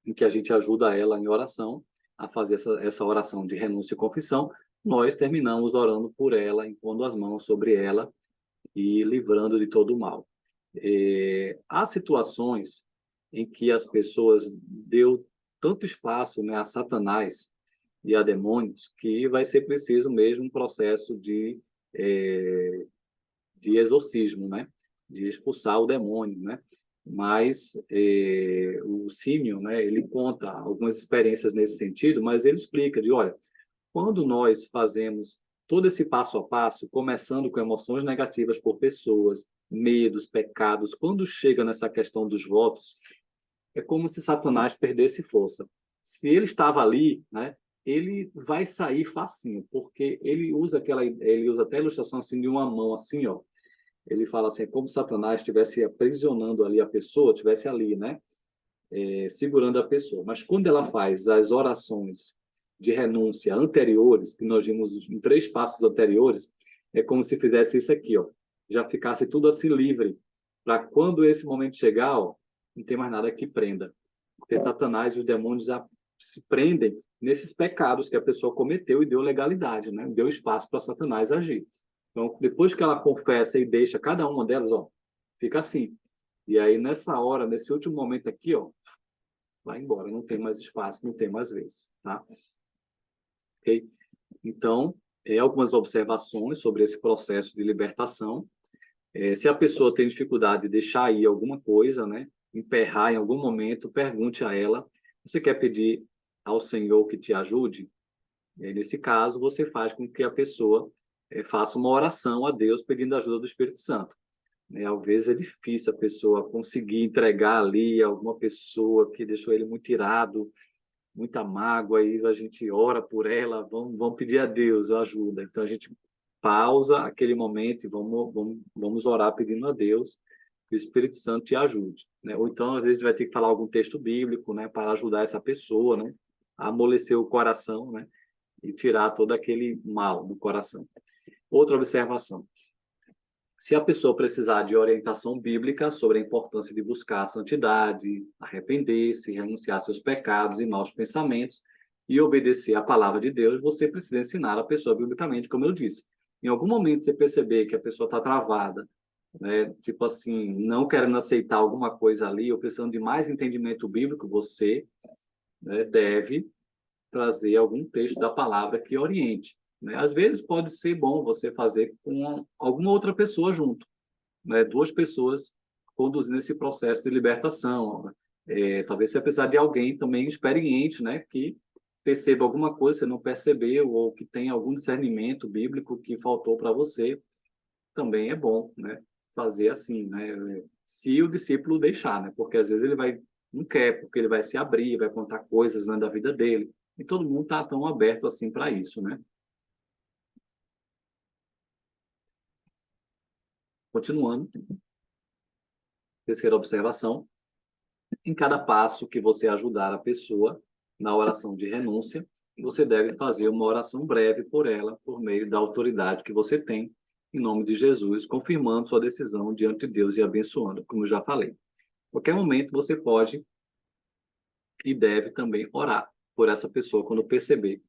em que a gente ajuda ela em oração a fazer essa oração de renúncia e confissão, nós terminamos orando por ela, impondo as mãos sobre ela e livrando de todo o mal. Há situações em que as pessoas deu tanto espaço, né, a Satanás e a demônios, que vai ser preciso mesmo um processo de exorcismo, né, de expulsar o demônio, né? Mas o Simeon, né, ele conta algumas experiências nesse sentido, mas ele explica olha, quando nós fazemos todo esse passo a passo, começando com emoções negativas por pessoas, medos, pecados, quando chega nessa questão dos votos, é como se Satanás perdesse força. Se ele estava ali, né, ele vai sair facinho, porque ele usa até a ilustração assim de uma mão assim, ó. Ele fala assim, é como se Satanás estivesse aprisionando ali a pessoa, estivesse ali, né, segurando a pessoa. Mas quando ela faz as orações de renúncia anteriores, que nós vimos em 3 passos anteriores, é como se fizesse isso aqui, ó, já ficasse tudo assim livre, para quando esse momento chegar, ó, não tem mais nada que prenda. Porque Satanás e os demônios já se prendem nesses pecados que a pessoa cometeu e deu legalidade, né? Deu espaço para Satanás agir. Então, depois que ela confessa e deixa cada uma delas, ó, fica assim. E aí, nessa hora, nesse último momento aqui, ó, vai embora, não tem mais espaço, não tem mais vez, tá? Ok? Então, algumas observações sobre esse processo de libertação. Se a pessoa tem dificuldade de deixar ir alguma coisa, né, emperrar em algum momento, pergunte a ela: você quer pedir ao Senhor que te ajude? E aí, nesse caso, você faz com que a pessoa faça uma oração a Deus pedindo a ajuda do Espírito Santo. Às vezes é difícil a pessoa conseguir entregar ali alguma pessoa que deixou ele muito irado, muita mágoa, aí a gente ora por ela, vamos pedir a Deus ajuda. Então a gente pausa aquele momento e vamos orar pedindo a Deus que o Espírito Santo te ajude, né? Ou então às vezes vai ter que falar algum texto bíblico, né, para ajudar essa pessoa, né, a amolecer o coração, né, e tirar todo aquele mal do coração. Outra observação: Se a pessoa precisar de orientação bíblica sobre a importância de buscar a santidade, arrepender-se, renunciar a seus pecados e maus pensamentos e obedecer à palavra de Deus, você precisa ensinar a pessoa biblicamente, como eu disse. Em algum momento você perceber que a pessoa está travada, né, tipo assim, não querendo aceitar alguma coisa ali, ou precisando de mais entendimento bíblico, você, né, deve trazer algum texto da palavra que oriente, né? Às vezes pode ser bom você fazer com alguma outra pessoa junto, né? Duas pessoas conduzindo esse processo de libertação. Talvez você precisar de alguém também experiente, né? Que perceba alguma coisa que você não percebeu ou que tenha algum discernimento bíblico que faltou para você, também é bom, né? Fazer assim, né? Se o discípulo deixar, né? Porque às vezes ele vai não quer, porque ele vai se abrir, vai contar coisas, né, da vida dele. E todo mundo está tão aberto assim para isso, né? Continuando, terceira observação, em cada passo que você ajudar a pessoa na oração de renúncia, você deve fazer uma oração breve por ela, por meio da autoridade que você tem, em nome de Jesus, confirmando sua decisão diante de Deus e abençoando, como eu já falei. A qualquer momento você pode e deve também orar por essa pessoa quando perceber.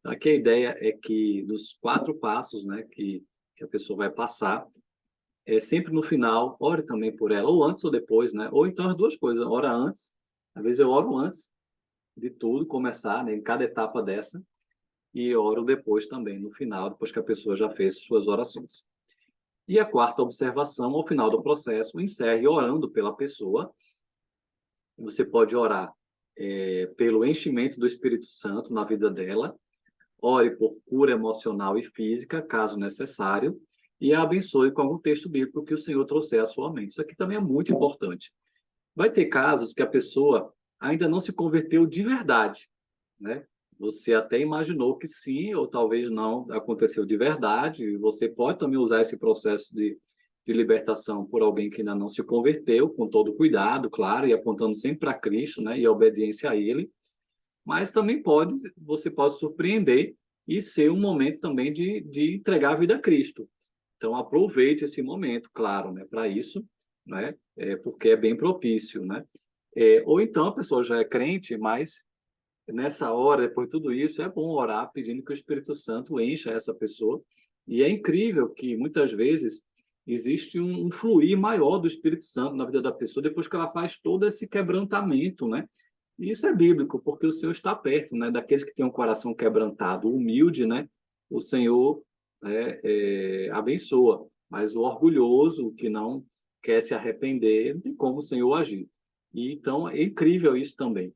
Aqui a ideia é que dos 4 passos, né, que a pessoa vai passar, sempre no final, ore também por ela, ou antes ou depois, né? Ou então as duas coisas, ora antes, às vezes eu oro antes de tudo começar, né, em cada etapa dessa, e oro depois também, no final, depois que a pessoa já fez suas orações. E a quarta observação, ao final do processo, encerre orando pela pessoa. Você pode orar pelo enchimento do Espírito Santo na vida dela, ore por cura emocional e física, caso necessário, e a abençoe com algum texto bíblico que o Senhor trouxer à sua mente. Isso aqui também é muito importante. Vai ter casos que a pessoa ainda não se converteu de verdade, né? Você até imaginou que sim, ou talvez não aconteceu de verdade. Você pode também usar esse processo de libertação por alguém que ainda não se converteu, com todo cuidado, claro, e apontando sempre para Cristo, né? E a obediência a Ele. Mas também você pode surpreender e ser um momento também de entregar a vida a Cristo. Então aproveite esse momento, claro, né, para isso, né, porque é bem propício, né? Ou então a pessoa já é crente, mas nessa hora, depois de tudo isso, é bom orar pedindo que o Espírito Santo encha essa pessoa. E é incrível que muitas vezes existe um fluir maior do Espírito Santo na vida da pessoa depois que ela faz todo esse quebrantamento, né? E isso é bíblico, porque o Senhor está perto, né? Daqueles que têm um coração quebrantado, humilde, né? O Senhor, né, abençoa. Mas o orgulhoso, que não quer se arrepender, não tem como o Senhor agir. E, então, é incrível isso também.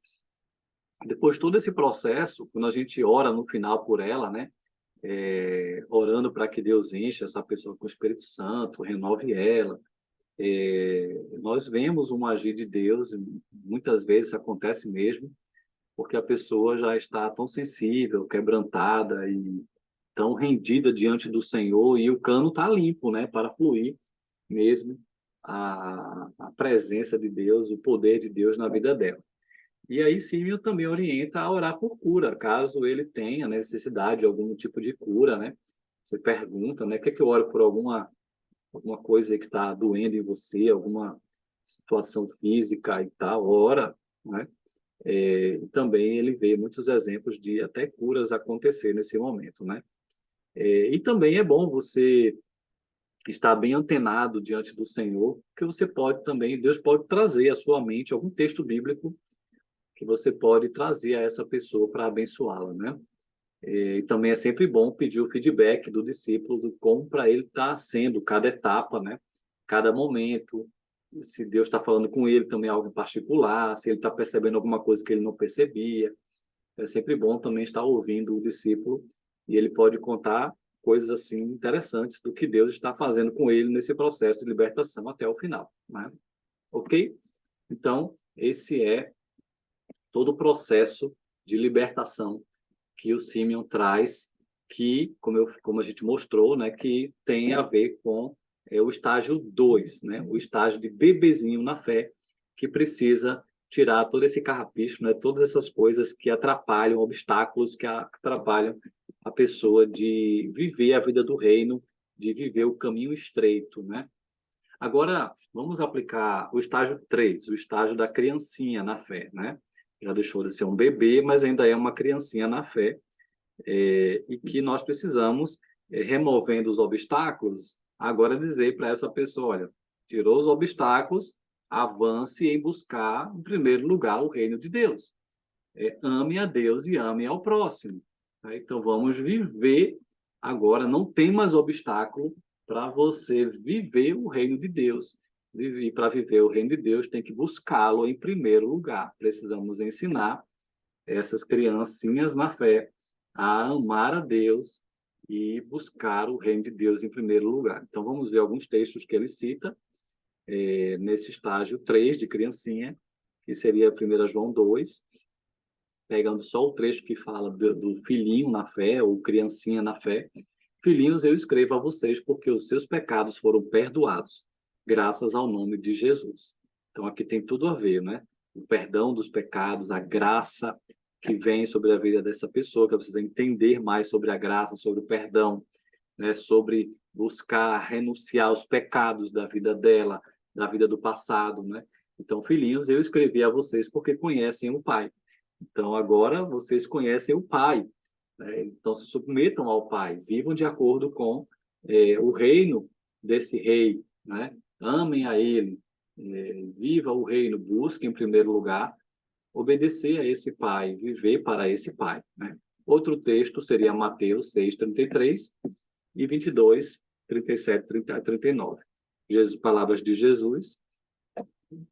Depois de todo esse processo, quando a gente ora no final por ela, né? Orando para que Deus encha essa pessoa com o Espírito Santo, renove ela. Nós vemos um agir de Deus, muitas vezes acontece mesmo, porque a pessoa já está tão sensível, quebrantada e tão rendida diante do Senhor, e o cano está limpo, né? Para fluir mesmo a presença de Deus, o poder de Deus na vida dela. E aí, Símio também orienta a orar por cura, caso ele tenha necessidade de algum tipo de cura, né? Você pergunta, né? Quer que eu ore por alguma coisa que está doendo em você, alguma situação física e tal? Ora, né? E também ele vê muitos exemplos de até curas acontecer nesse momento, né? E também é bom você estar bem antenado diante do Senhor, que você pode também, Deus pode trazer à sua mente algum texto bíblico que você pode trazer a essa pessoa para abençoá-la, né? E também é sempre bom pedir o feedback do discípulo do como para ele está sendo cada etapa, né? Cada momento, se Deus está falando com ele também algo em particular, se ele está percebendo alguma coisa que ele não percebia. É sempre bom também estar ouvindo o discípulo e ele pode contar coisas assim interessantes do que Deus está fazendo com ele nesse processo de libertação até o final, né? Ok? Então, esse é todo o processo de libertação que o Simeon traz, que, como a gente mostrou, né, que tem a ver com o estágio 2, né, o estágio de bebezinho na fé, que precisa tirar todo esse carrapicho, né, todas essas coisas que atrapalham, obstáculos que atrapalham a pessoa de viver a vida do reino de viver o caminho estreito, né? Agora, vamos aplicar o estágio 3, o estágio da criancinha na fé, né? Já deixou de ser um bebê, mas ainda é uma criancinha na fé, e que nós precisamos, removendo os obstáculos, agora dizer para essa pessoa, olha, tirou os obstáculos, avance em buscar, em primeiro lugar, o reino de Deus. Ame a Deus e ame ao próximo. Tá? Então, vamos viver agora, não tem mais obstáculo para você viver o reino de Deus. E para viver o reino de Deus, tem que buscá-lo em primeiro lugar. Precisamos ensinar essas criancinhas na fé a amar a Deus e buscar o reino de Deus em primeiro lugar. Então, vamos ver alguns textos que ele cita nesse estágio 3 de criancinha, que seria 1 João 2, pegando só o trecho que fala do filhinho na fé, ou criancinha na fé. Filhinhos, eu escrevo a vocês porque os seus pecados foram perdoados, graças ao nome de Jesus. Então, aqui tem tudo a ver, né? O perdão dos pecados, a graça que vem sobre a vida dessa pessoa, que ela precisa entender mais sobre a graça, sobre o perdão, né? Sobre buscar renunciar aos pecados da vida dela, da vida do passado, né? Então, filhinhos, eu escrevi a vocês porque conhecem o Pai. Então, agora vocês conhecem o Pai, né? Então, se submetam ao Pai, vivam de acordo com o reino desse rei, né? Amem a Ele, viva o reino, busquem em primeiro lugar obedecer a esse Pai, viver para esse Pai, né? Outro texto seria Mateus 6:33 e 22, 37, 30, 39. Palavras de Jesus: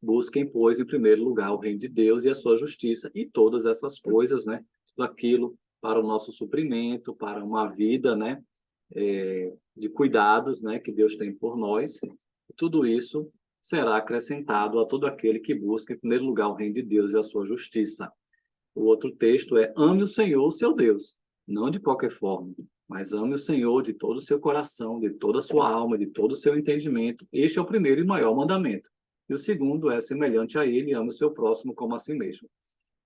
busquem, pois, em primeiro lugar o reino de Deus e a sua justiça, e todas essas coisas, né? Tudo aquilo para o nosso suprimento, para uma vida, né? De cuidados, né? Que Deus tem por nós. Tudo isso será acrescentado a todo aquele que busca, em primeiro lugar, o reino de Deus e a sua justiça. O outro texto é: ame o Senhor, seu Deus, não de qualquer forma, mas ame o Senhor de todo o seu coração, de toda a sua alma, de todo o seu entendimento. Este é o primeiro e maior mandamento. E o segundo é semelhante a ele: ame o seu próximo como a si mesmo.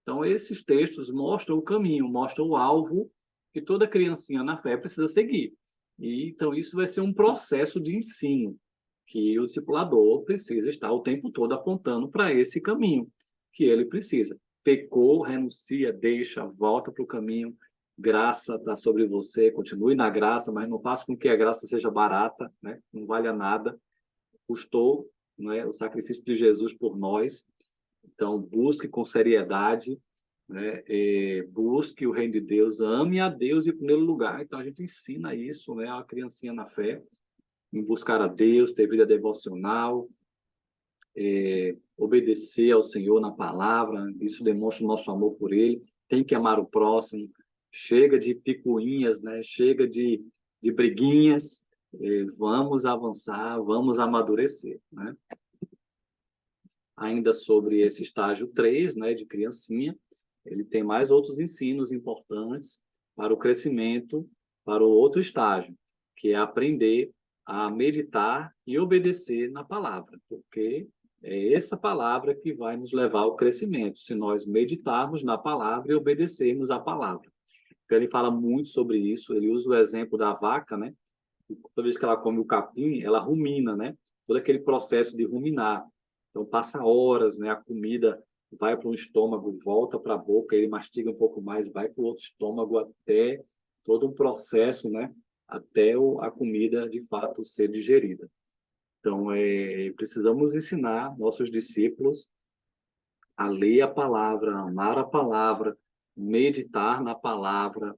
Então, esses textos mostram o caminho, mostram o alvo que toda criancinha na fé precisa seguir. E, então, isso vai ser um processo de ensino, que o discipulador precisa estar o tempo todo apontando para esse caminho que ele precisa. Pecou, renuncia, deixa, volta para o caminho. Graça está sobre você, continue na graça, mas não faça com que a graça seja barata, né? Não valha nada. Custou, né, o sacrifício de Jesus por nós. Então, busque com seriedade, né? Busque o reino de Deus, ame a Deus em primeiro lugar. Então, a gente ensina isso, né? A criancinha na fé, em buscar a Deus, ter vida devocional, obedecer ao Senhor na palavra. Isso demonstra o nosso amor por Ele. Tem que amar o próximo. Chega de picuinhas, né? Chega de briguinhas. Vamos avançar, vamos amadurecer, né? Ainda sobre esse estágio 3, né, de criancinha, ele tem mais outros ensinos importantes para o crescimento, para o outro estágio, que é aprender a meditar e obedecer na palavra, porque é essa palavra que vai nos levar ao crescimento, se nós meditarmos na palavra e obedecermos à palavra. Então, ele fala muito sobre isso, ele usa o exemplo da vaca, né? Toda vez que ela come o capim, ela rumina, né? Todo aquele processo de ruminar. Então, passa horas, né? A comida vai para um estômago, volta para a boca, ele mastiga um pouco mais, vai para o outro estômago, até todo um processo, né? Até a comida, de fato, ser digerida. Então, precisamos ensinar nossos discípulos a ler a palavra, a amar a palavra, meditar na palavra,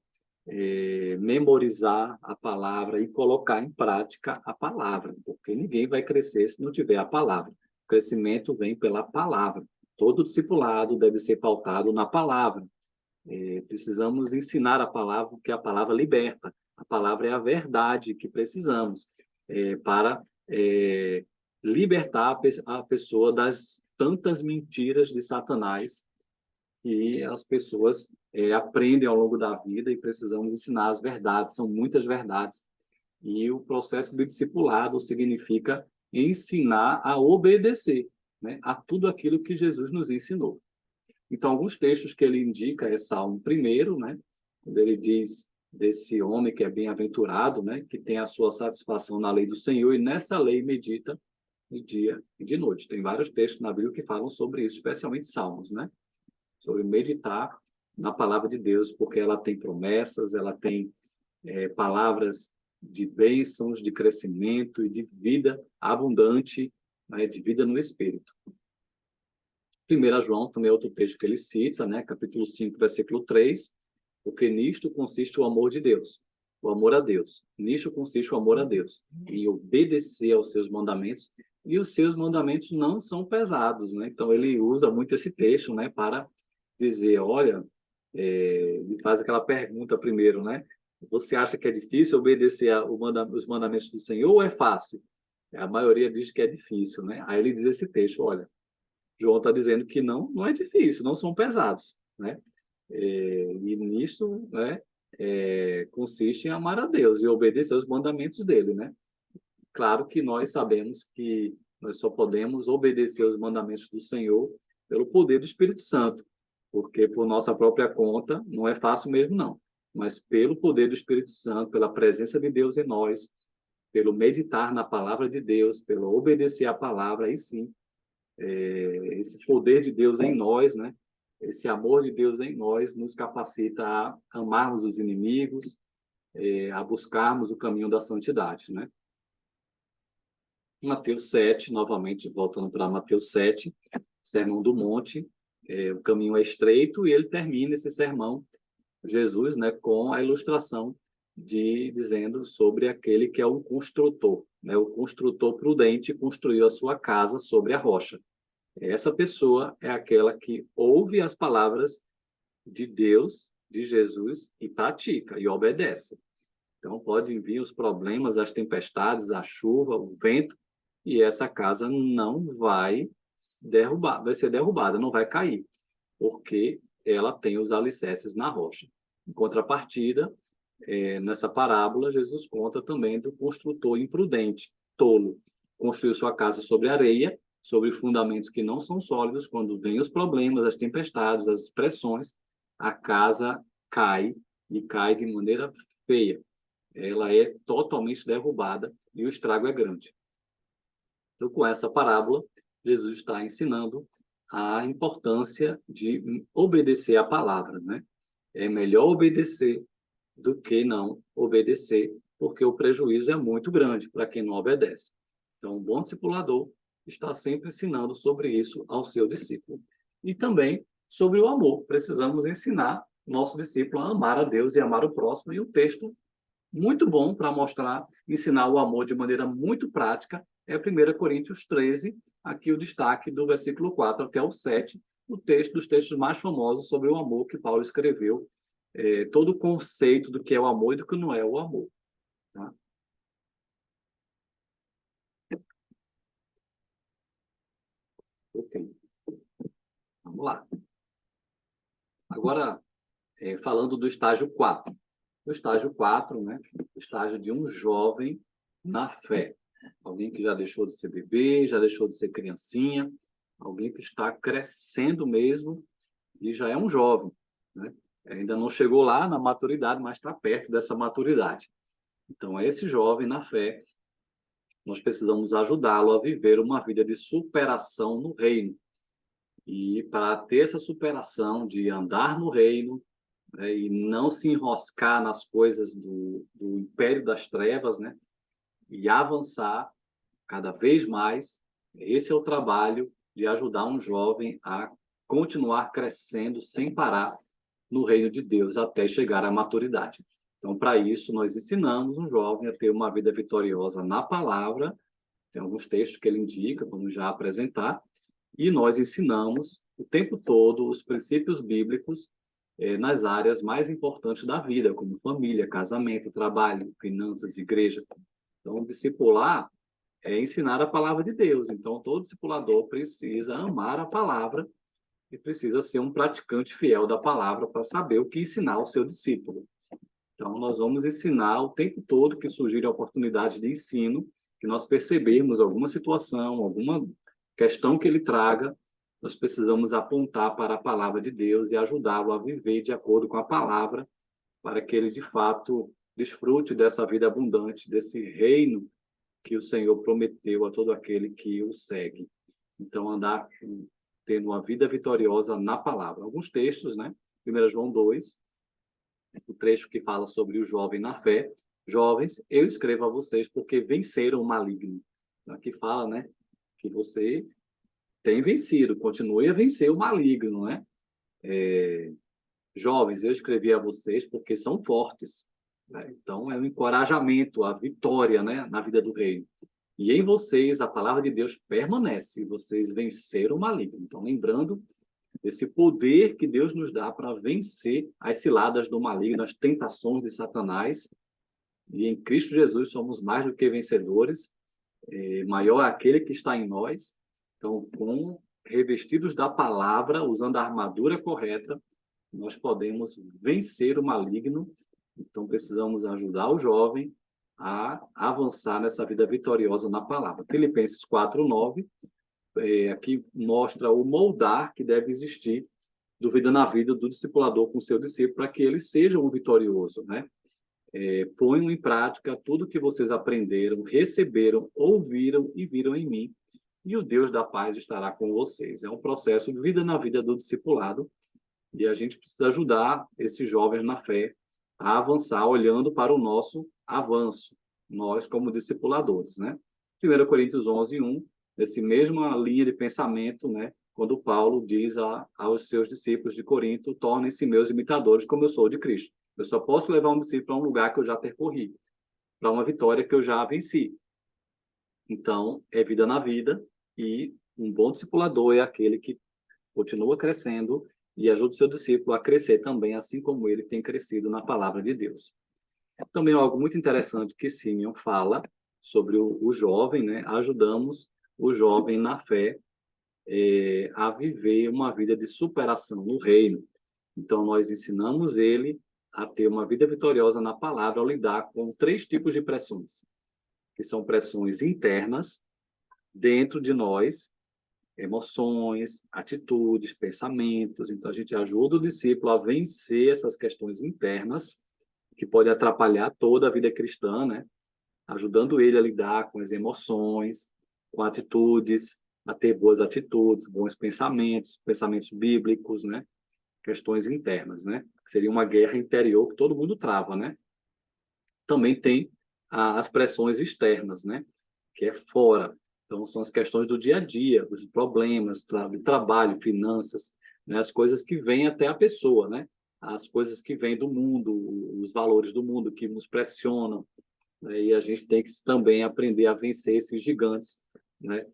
memorizar a palavra e colocar em prática a palavra, porque ninguém vai crescer se não tiver a palavra. O crescimento vem pela palavra. Todo discipulado deve ser pautado na palavra. Precisamos ensinar a palavra, porque a palavra liberta. A palavra é a verdade que precisamos para libertar a pessoa das tantas mentiras de Satanás que as pessoas aprendem ao longo da vida, e precisamos ensinar as verdades. São muitas verdades. E o processo do discipulado significa ensinar a obedecer, né, a tudo aquilo que Jesus nos ensinou. Então, alguns textos que ele indica é Salmo 1, né, quando ele diz desse homem que é bem-aventurado, né? Que tem a sua satisfação na lei do Senhor, e nessa lei medita de dia e de noite. Tem vários textos na Bíblia que falam sobre isso, especialmente Salmos, né? Sobre meditar na palavra de Deus, porque ela tem promessas, ela tem palavras de bênçãos, de crescimento e de vida abundante, né? De vida no Espírito. 1 João também é outro texto que ele cita, né? Capítulo 5, versículo 3, porque nisto consiste o amor de Deus, o amor a Deus. Nisto consiste o amor a Deus, em obedecer aos seus mandamentos, e os seus mandamentos não são pesados, né? Então, ele usa muito esse texto, né, para dizer, olha, ele faz aquela pergunta primeiro, né? Você acha que é difícil obedecer os mandamentos do Senhor ou é fácil? A maioria diz que é difícil, né? Aí ele diz esse texto, olha, João está dizendo que não é difícil, não são pesados, né? E nisso, né, consiste em amar a Deus e obedecer os mandamentos dele, né? Claro que nós sabemos que nós só podemos obedecer os mandamentos do Senhor pelo poder do Espírito Santo, porque por nossa própria conta não é fácil mesmo, não. Mas pelo poder do Espírito Santo, pela presença de Deus em nós, pelo meditar na palavra de Deus, pelo obedecer à palavra, aí sim, esse poder de Deus em nós, né? Esse amor de Deus em nós nos capacita a amarmos os inimigos, a buscarmos o caminho da santidade, né? Mateus 7, novamente voltando para Mateus 7, Sermão do Monte, o caminho é estreito, e ele termina esse sermão, Jesus, né, com a ilustração dizendo sobre aquele que é o construtor, né? O construtor prudente construiu a sua casa sobre a rocha. Essa pessoa é aquela que ouve as palavras de Deus, de Jesus, e pratica, e obedece. Então, podem vir os problemas, as tempestades, a chuva, o vento, e essa casa não vai vai ser derrubada, não vai cair, porque ela tem os alicerces na rocha. Em contrapartida, nessa parábola, Jesus conta também do construtor imprudente, tolo, construiu sua casa sobre areia, sobre fundamentos que não são sólidos. Quando vêm os problemas, as tempestades, as pressões, a casa cai, e cai de maneira feia. Ela é totalmente derrubada e o estrago é grande. Então, com essa parábola, Jesus está ensinando a importância de obedecer à palavra, né? É melhor obedecer do que não obedecer, porque o prejuízo é muito grande para quem não obedece. Então, um bom discipulador está sempre ensinando sobre isso ao seu discípulo. E também sobre o amor. Precisamos ensinar nosso discípulo a amar a Deus e amar o próximo. E o texto muito bom para mostrar, ensinar o amor de maneira muito prática é 1 Coríntios 13, aqui o destaque do versículo 4 até o 7, o texto dos textos mais famosos sobre o amor que Paulo escreveu, todo o conceito do que é o amor e do que não é o amor. Tá? Ok, vamos lá. Agora, falando do estágio 4. O estágio 4, né? O estágio de um jovem na fé. Alguém que já deixou de ser bebê, já deixou de ser criancinha, alguém que está crescendo mesmo e já é um jovem, né? Ainda não chegou lá na maturidade, mas está perto dessa maturidade. Então, esse jovem na fé, nós precisamos ajudá-lo a viver uma vida de superação no reino. E para ter essa superação de andar no reino, né, e não se enroscar nas coisas do império das trevas, né, e avançar cada vez mais, esse é o trabalho de ajudar um jovem a continuar crescendo sem parar no reino de Deus até chegar à maturidade. Então, para isso, nós ensinamos um jovem a ter uma vida vitoriosa na palavra. Tem alguns textos que ele indica, vamos já apresentar, e nós ensinamos o tempo todo os princípios bíblicos nas áreas mais importantes da vida, como família, casamento, trabalho, finanças, igreja. Então, discipular é ensinar a palavra de Deus. Então, todo discipulador precisa amar a palavra e precisa ser um praticante fiel da palavra para saber o que ensinar ao seu discípulo. Então, nós vamos ensinar o tempo todo que surgirem oportunidades de ensino, que nós percebermos alguma situação, alguma questão que ele traga, nós precisamos apontar para a palavra de Deus e ajudá-lo a viver de acordo com a palavra para que ele, de fato, desfrute dessa vida abundante, desse reino que o Senhor prometeu a todo aquele que o segue. Então, andar tendo uma vida vitoriosa na palavra. Alguns textos, né? 1 João 2, o trecho que fala sobre o jovem na fé. Jovens, eu escrevo a vocês porque venceram o maligno. Aqui fala, né? Que você tem vencido, continue a vencer o maligno, né? Jovens, eu escrevi a vocês porque são fortes, né? Então, é um encorajamento, a vitória, né? Na vida do reino. E em vocês, a palavra de Deus permanece, e vocês venceram o maligno. Então, lembrando desse poder que Deus nos dá para vencer as ciladas do maligno, as tentações de Satanás. E em Cristo Jesus somos mais do que vencedores. Maior é aquele que está em nós. Então, com revestidos da palavra, usando a armadura correta, nós podemos vencer o maligno. Então, precisamos ajudar o jovem a avançar nessa vida vitoriosa na palavra. Filipenses 4:9, aqui mostra o moldar que deve existir do vida na vida do discipulador com seu discípulo para que ele seja um vitorioso, né? Ponham em prática tudo que vocês aprenderam, receberam, ouviram e viram em mim, e o Deus da paz estará com vocês. É um processo de vida na vida do discipulado, e a gente precisa ajudar esses jovens na fé a avançar, olhando para o nosso avanço, nós como discipuladores, né? 1 Coríntios 11:1, nessa mesma linha de pensamento, né? Quando Paulo diz aos seus discípulos de Corinto, tornem-se meus imitadores como eu sou de Cristo. Eu só posso levar um discípulo a um lugar que eu já percorri, para uma vitória que eu já venci. Então, é vida na vida, e um bom discipulador é aquele que continua crescendo e ajuda o seu discípulo a crescer também, assim como ele tem crescido na palavra de Deus. Também algo muito interessante que Simeon fala sobre o jovem, né? Ajudamos o jovem na fé a viver uma vida de superação no reino. Então, nós ensinamos ele a ter uma vida vitoriosa na palavra ao lidar com 3 tipos de pressões, que são pressões internas, dentro de nós, emoções, atitudes, pensamentos. Então, a gente ajuda o discípulo a vencer essas questões internas, que podem atrapalhar toda a vida cristã, né? Ajudando ele a lidar com as emoções, com atitudes, a ter boas atitudes, bons pensamentos, pensamentos bíblicos, né? Questões internas, né? Seria uma guerra interior que todo mundo trava, né? Também tem as pressões externas, né? Que é fora. Então, são as questões do dia a dia, os problemas de trabalho, finanças, né? As coisas que vêm até a pessoa, né? As coisas que vêm do mundo, os valores do mundo que nos pressionam, né? E a gente tem que também aprender a vencer esses gigantes, né?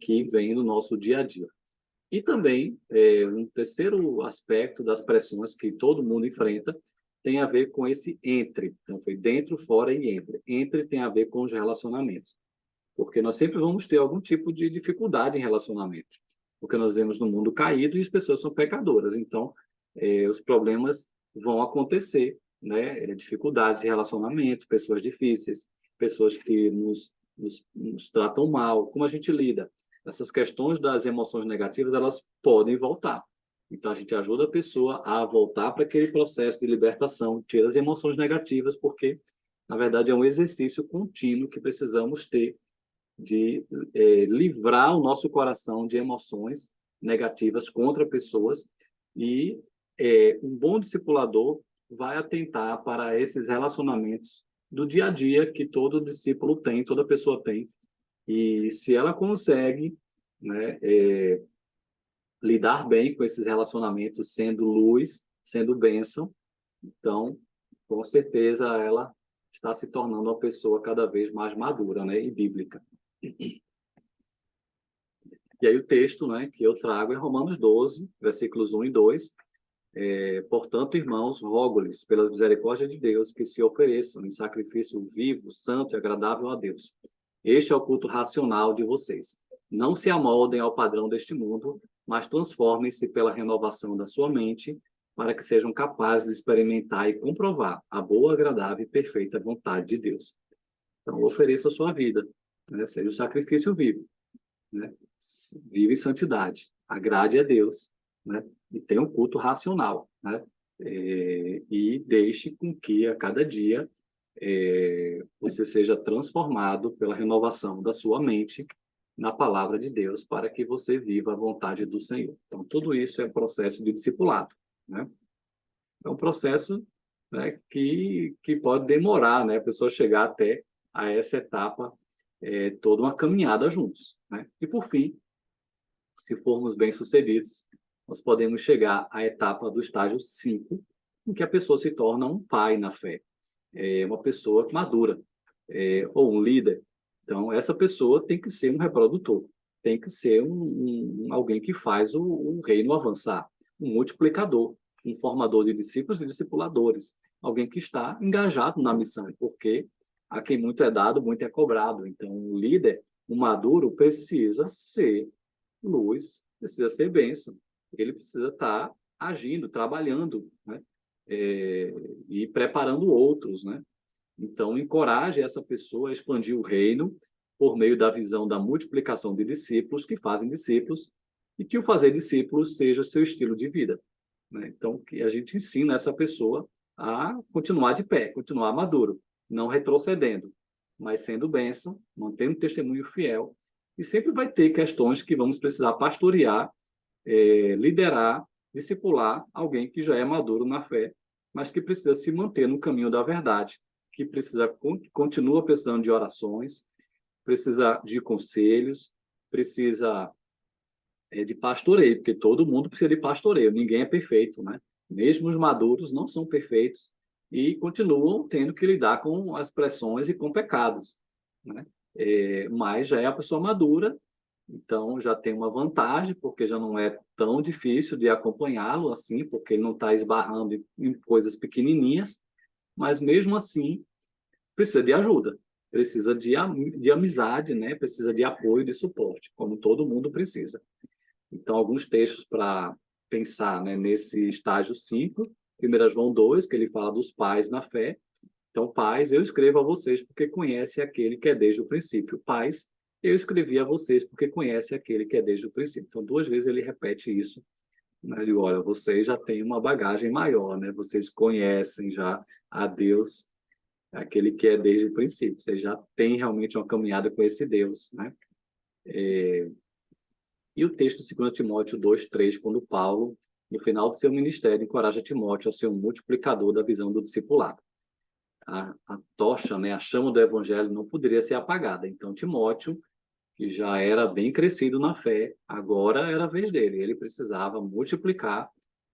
Que vêm no nosso dia a dia. E também, um terceiro aspecto das pressões que todo mundo enfrenta tem a ver com esse entre. Então, foi dentro, fora e entre. Entre tem a ver com os relacionamentos, porque nós sempre vamos ter algum tipo de dificuldade em relacionamento, porque nós vemos no mundo caído e as pessoas são pecadoras. Então, os problemas vão acontecer, né? Dificuldades de relacionamento, pessoas difíceis, pessoas que nos tratam mal. Como a gente lida? Essas questões das emoções negativas, elas podem voltar. Então, a gente ajuda a pessoa a voltar para aquele processo de libertação, tira as emoções negativas, porque, na verdade, é um exercício contínuo que precisamos ter de livrar o nosso coração de emoções negativas contra pessoas, e um bom discipulador vai atentar para esses relacionamentos do dia a dia que todo discípulo tem, toda pessoa tem, e se ela consegue, né, lidar bem com esses relacionamentos, sendo luz, sendo bênção, então, com certeza, ela está se tornando uma pessoa cada vez mais madura, né, e bíblica. E aí o texto, né, que eu trago é Romanos 12, versículos 1 e 2. Portanto, irmãos, rogo-lhes, pela misericórdia de Deus, que se ofereçam em sacrifício vivo, santo e agradável a Deus. Este é o culto racional de vocês. Não se amoldem ao padrão deste mundo, mas transformem-se pela renovação da sua mente, para que sejam capazes de experimentar e comprovar a boa, agradável e perfeita vontade de Deus. Então, ofereça a sua vida, né? Seja o sacrifício vivo, né? Vive em santidade, agrade a Deus, né? E tenha um culto racional, né? e deixe com que a cada dia você seja transformado pela renovação da sua mente na palavra de Deus para que você viva a vontade do Senhor. Então, tudo isso é processo de discipulado, né? É um processo, né, que pode demorar, né, a pessoa chegar até a essa etapa, toda uma caminhada juntos, né? E, por fim, se formos bem-sucedidos, nós podemos chegar à etapa do estágio 5, em que a pessoa se torna um pai na fé, uma pessoa madura, ou um líder. Então, essa pessoa tem que ser um reprodutor, tem que ser alguém que faz o reino avançar, um multiplicador, um formador de discípulos e discipuladores, alguém que está engajado na missão, porque a quem muito é dado, muito é cobrado. Então, o líder, o maduro, precisa ser luz, precisa ser bênção. Ele precisa estar agindo, trabalhando, né? E preparando outros, né? Então, encoraje essa pessoa a expandir o reino por meio da visão da multiplicação de discípulos que fazem discípulos e que o fazer discípulos seja seu estilo de vida, né? Então, que a gente ensina essa pessoa a continuar de pé, continuar maduro, não retrocedendo, mas sendo bênção, mantendo testemunho fiel. E sempre vai ter questões que vamos precisar pastorear, liderar, discipular alguém que já é maduro na fé, mas que precisa se manter no caminho da verdade, que continua precisando de orações, precisa de conselhos, precisa de pastoreio, porque todo mundo precisa de pastoreio, ninguém é perfeito, né? Mesmo os maduros não são perfeitos e continuam tendo que lidar com as pressões e com pecados, né? Mas já é a pessoa madura, então já tem uma vantagem, porque já não é tão difícil de acompanhá-lo assim, porque ele não está esbarrando em coisas pequenininhas, mas mesmo assim precisa de ajuda, precisa de amizade, né? Precisa de apoio, de suporte, como todo mundo precisa. Então, alguns textos para pensar, né, nesse estágio 5, 1 João 2, que ele fala dos pais na fé. Então, pais, eu escrevo a vocês porque conhece aquele que é desde o princípio. Pais, eu escrevi a vocês porque conhece aquele que é desde o princípio. Então, duas vezes ele repete isso, né? Ele, olha, vocês já têm uma bagagem maior, né? Vocês conhecem já a Deus, aquele que é desde o princípio. Vocês já têm realmente uma caminhada com esse Deus, né? E o texto de 2 Timóteo 2:3, quando Paulo, no final do seu ministério, encoraja Timóteo a ser um multiplicador da visão do discipulado. A tocha, né, a chama do evangelho não poderia ser apagada. Então, Timóteo, que já era bem crescido na fé, agora era a vez dele. Ele precisava multiplicar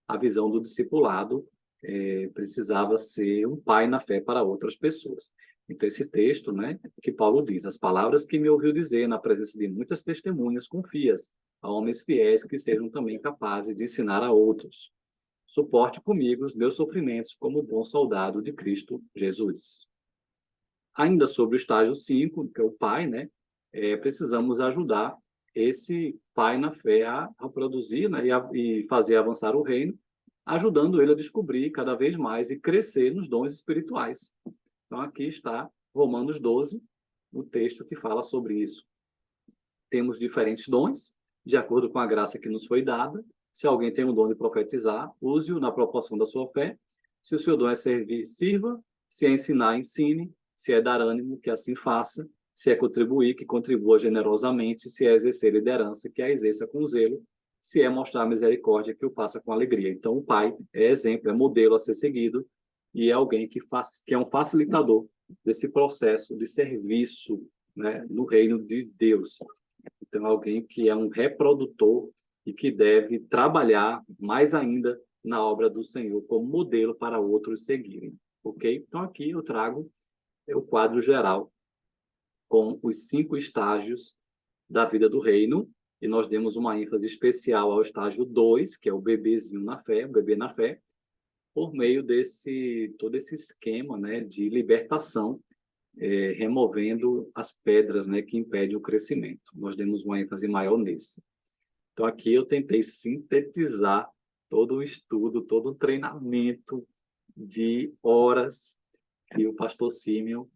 a visão do discipulado, precisava ser um pai na fé para outras pessoas. Então, esse texto, né, que Paulo diz, as palavras que me ouviu dizer na presença de muitas testemunhas, confias a homens fiéis que sejam também capazes de ensinar a outros. Suporte comigo os meus sofrimentos como bom soldado de Cristo Jesus. Ainda sobre o estágio 5, que é o pai, né, precisamos ajudar esse pai na fé a produzir, né, e fazer avançar o reino, ajudando ele a descobrir cada vez mais e crescer nos dons espirituais. Então, aqui está Romanos 12, o texto que fala sobre isso. Temos diferentes dons, de acordo com a graça que nos foi dada. Se alguém tem um dom de profetizar, use-o na proporção da sua fé. Se o seu dom é servir, sirva. Se é ensinar, ensine. Se é dar ânimo, que assim faça. Se é contribuir, que contribua generosamente. Se é exercer liderança, que a exerça com zelo. Se é mostrar misericórdia, que o faça com alegria. Então, o pai é exemplo, é modelo a ser seguido e é alguém que é um facilitador desse processo de serviço, né, no reino de Deus. Então, alguém que é um reprodutor e que deve trabalhar mais ainda na obra do Senhor como modelo para outros seguirem. Ok? Então, aqui eu trago o quadro geral com os 5 estágios da vida do reino, e nós demos uma ênfase especial ao estágio 2, que é o bebezinho na fé, o bebê na fé, por meio todo esse esquema, né, de libertação, removendo as pedras, né, que impedem o crescimento. Nós demos uma ênfase maior nesse. Então, aqui eu tentei sintetizar todo o estudo, todo o treinamento de horas que o pastor Simeon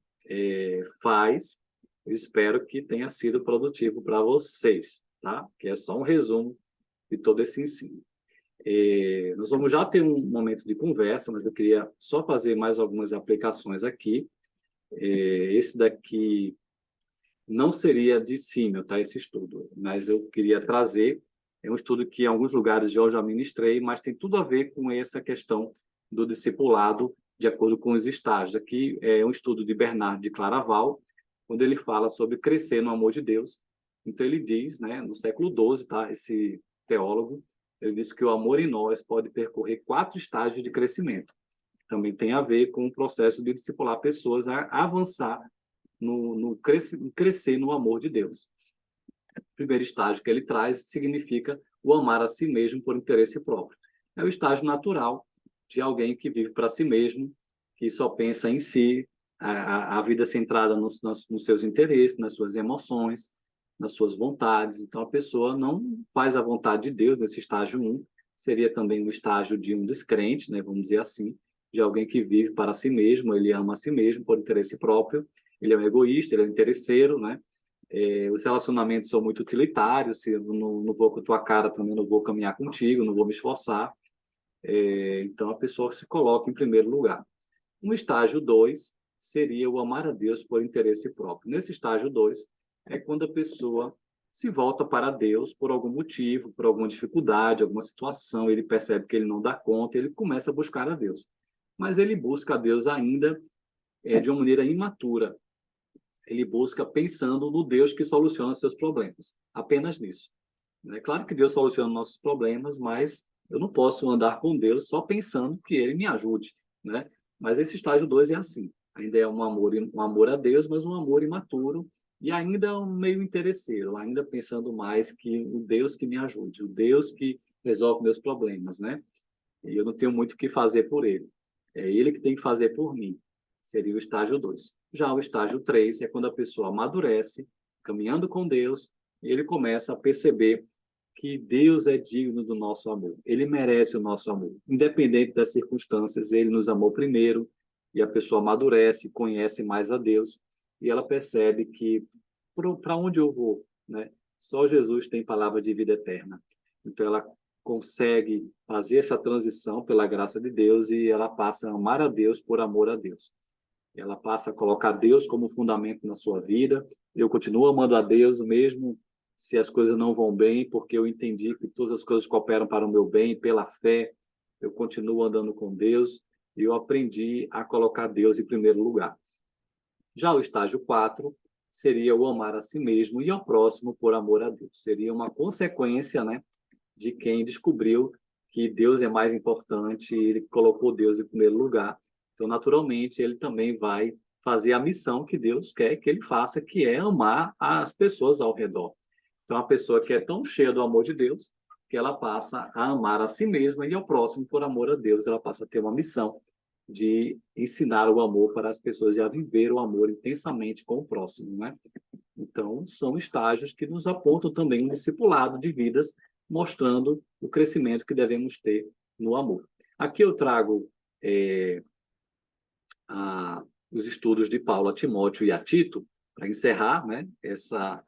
faz. Eu espero que tenha sido produtivo para vocês, tá? Que é só um resumo de todo esse ensino. Nós vamos já ter um momento de conversa, mas eu queria só fazer mais algumas aplicações aqui. Esse daqui não seria de símil, tá, esse estudo, mas eu queria trazer, é um estudo que em alguns lugares eu já ministrei, mas tem tudo a ver com essa questão do discipulado de acordo com os estágios. Aqui é um estudo de Bernard de Claraval, quando ele fala sobre crescer no amor de Deus. Então ele diz, né, no século XII, tá, esse teólogo, ele diz que o amor em nós pode percorrer 4 estágios de crescimento. Também tem a ver com o processo de discipular pessoas a avançar no crescer no amor de Deus. O primeiro estágio que ele traz significa o amar a si mesmo por interesse próprio. É o estágio natural de alguém que vive para si mesmo, que só pensa em si, a vida centrada nos seus interesses, nas suas emoções, nas suas vontades. Então, a pessoa não faz a vontade de Deus nesse estágio 1. Seria também o estágio de um descrente, né, vamos dizer assim, de alguém que vive para si mesmo, ele ama a si mesmo por interesse próprio, ele é um egoísta, ele é um interesseiro, né? Os relacionamentos são muito utilitários, se eu não vou com a tua cara, também não vou caminhar contigo, não vou me esforçar. Então, a pessoa se coloca em primeiro lugar. No estágio 2 seria o amar a Deus por interesse próprio. Nesse estágio 2 é quando a pessoa se volta para Deus por algum motivo, por alguma dificuldade, alguma situação, ele percebe que ele não dá conta, ele começa a buscar a Deus. Mas ele busca a Deus ainda de uma maneira imatura. Ele busca pensando no Deus que soluciona seus problemas, apenas nisso. É claro que Deus soluciona nossos problemas, mas eu não posso andar com Deus só pensando que Ele me ajude, né? Mas esse estágio 2 é assim, ainda é um amor a Deus, mas um amor imaturo e ainda um meio interesseiro, ainda pensando mais que o Deus que me ajude, o Deus que resolve meus problemas, né? E eu não tenho muito o que fazer por Ele. É Ele que tem que fazer por mim. Seria o estágio 2. Já o estágio 3 é quando a pessoa amadurece, caminhando com Deus, e ele começa a perceber que Deus é digno do nosso amor. Ele merece o nosso amor. Independente das circunstâncias, ele nos amou primeiro, e a pessoa amadurece, conhece mais a Deus, e ela percebe que para onde eu vou, né? Só Jesus tem palavra de vida eterna. Então ela consegue fazer essa transição pela graça de Deus e ela passa a amar a Deus por amor a Deus. Ela passa a colocar Deus como fundamento na sua vida. Eu continuo amando a Deus mesmo se as coisas não vão bem, porque eu entendi que todas as coisas cooperam para o meu bem, pela fé. Eu continuo andando com Deus e eu aprendi a colocar Deus em primeiro lugar. Já o estágio 4 seria o amar a si mesmo e ao próximo por amor a Deus. Seria uma consequência, né, de quem descobriu que Deus é mais importante, ele colocou Deus em primeiro lugar. Então, naturalmente, ele também vai fazer a missão que Deus quer que ele faça, que é amar as pessoas ao redor. Então, a pessoa que é tão cheia do amor de Deus, que ela passa a amar a si mesma e ao próximo por amor a Deus, ela passa a ter uma missão de ensinar o amor para as pessoas e a viver o amor intensamente com o próximo, né? Então, são estágios que nos apontam também um discipulado de vidas, mostrando o crescimento que devemos ter no amor. Aqui eu trago os estudos de Paulo a Timóteo e a Tito, para encerrar, né, essa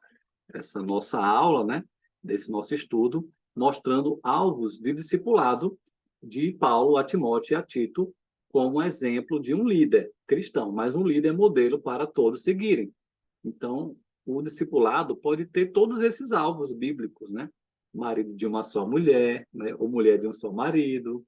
nossa aula, né, desse nosso estudo, mostrando alvos de discipulado de Paulo a Timóteo e a Tito como exemplo de um líder cristão, mas um líder modelo para todos seguirem. Então, o discipulado pode ter todos esses alvos bíblicos, né? Marido de uma só mulher, né? Ou mulher de um só marido,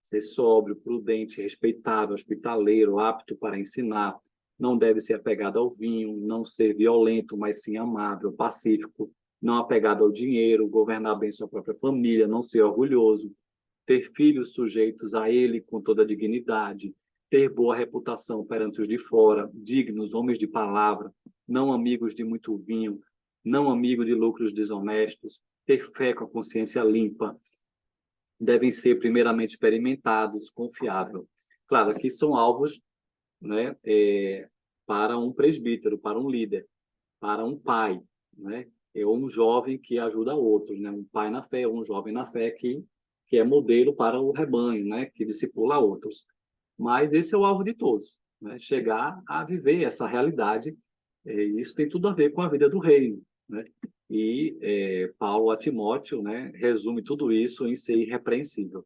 ser sóbrio, prudente, respeitável, hospitaleiro, apto para ensinar, não deve ser apegado ao vinho, não ser violento, mas sim amável, pacífico, não apegado ao dinheiro, governar bem sua própria família, não ser orgulhoso, ter filhos sujeitos a ele com toda a dignidade, ter boa reputação perante os de fora, dignos, homens de palavra, não amigos de muito vinho, não amigos de lucros desonestos, ter fé com a consciência limpa, devem ser primeiramente experimentados, confiável. Claro, aqui são alvos, né, para um presbítero, para um líder, para um pai, né, ou um jovem que ajuda outros, né, um pai na fé, ou um jovem na fé que é modelo para o rebanho, né, que discipula outros. Mas esse é o alvo de todos, né, chegar a viver essa realidade, e isso tem tudo a ver com a vida do reino, né? E Paulo a Timóteo, né, resume tudo isso em ser irrepreensível.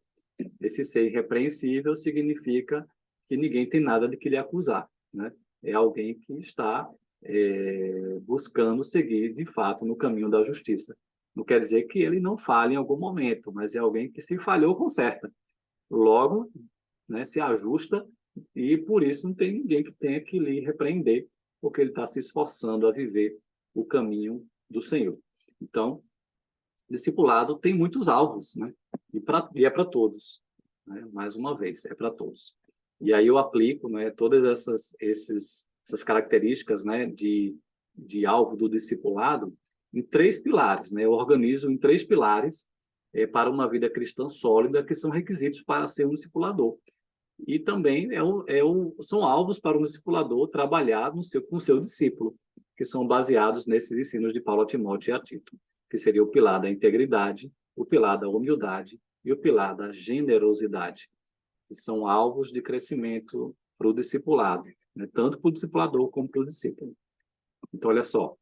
Esse ser irrepreensível significa que ninguém tem nada de que lhe acusar, né? É alguém que está buscando seguir, de fato, no caminho da justiça. Não quer dizer que ele não falhe em algum momento, mas é alguém que, se falhou, conserta. Logo, né, se ajusta, e por isso não tem ninguém que tenha que lhe repreender, porque ele está se esforçando a viver o caminho do Senhor. Então, discipulado tem muitos alvos, né? E é para todos, né? Mais uma vez, é para todos. E aí eu aplico, né, todas essas características, né, de alvo do discipulado em três pilares, né? Eu organizo em três pilares para uma vida cristã sólida, que são requisitos para ser um discipulador. E também são alvos para um discipulador trabalhar com o seu discípulo, que são baseados nesses ensinos de Paulo a Timóteo e a Tito, que seria o pilar da integridade, o pilar da humildade e o pilar da generosidade, que são alvos de crescimento para o discipulado, né? Tanto para o discipulador como para o discípulo. Então, olha só,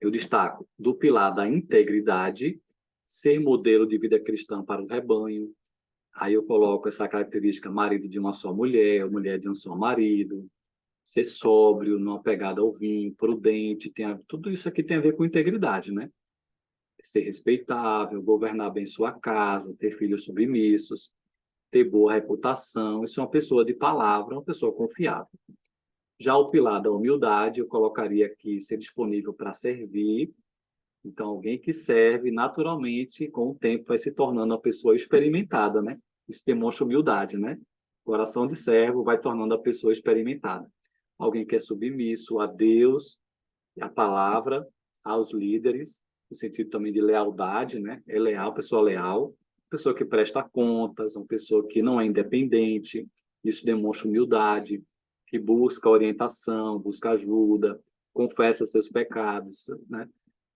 eu destaco do pilar da integridade, ser modelo de vida cristã para o rebanho. Aí eu coloco essa característica: marido de uma só mulher, mulher de um só marido, ser sóbrio, não apegado ao vinho, prudente, tudo isso aqui tem a ver com integridade, né? Ser respeitável, governar bem sua casa, ter filhos submissos, ter boa reputação. Isso é uma pessoa de palavra, uma pessoa confiável. Já o pilar da humildade, eu colocaria aqui ser disponível para servir. Então, alguém que serve naturalmente, com o tempo, vai se tornando uma pessoa experimentada, né? Isso demonstra humildade, né? Coração de servo vai tornando a pessoa experimentada. Alguém que é submisso a Deus, à palavra, aos líderes, no sentido também de lealdade, né? É leal, pessoa leal, pessoa que presta contas, uma pessoa que não é independente. Isso demonstra humildade, que busca orientação, busca ajuda, confessa seus pecados, né?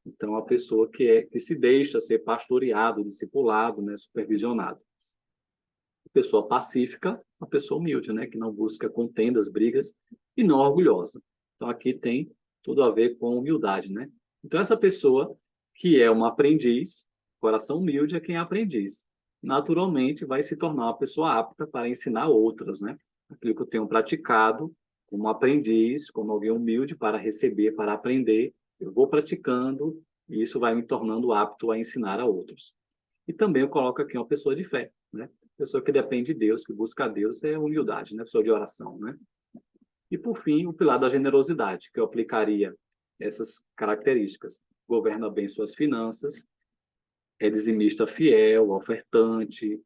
Então, a pessoa que se deixa ser pastoreado, discipulado, né, supervisionado. A pessoa pacífica, uma pessoa humilde, né, que não busca contendas, brigas, e não orgulhosa. Então, aqui tem tudo a ver com humildade, né? Então, essa pessoa que é uma aprendiz, coração humilde é quem é aprendiz. Naturalmente, vai se tornar uma pessoa apta para ensinar outras, né? Aquilo que eu tenho praticado como aprendiz, como alguém humilde para receber, para aprender, eu vou praticando e isso vai me tornando apto a ensinar a outros. E também eu coloco aqui uma pessoa de fé, né? Pessoa que depende de Deus, que busca a Deus, é humildade, né? Pessoa de oração, né? E, por fim, o pilar da generosidade, que eu aplicaria essas características. Governa bem suas finanças, é dizimista fiel, ofertante,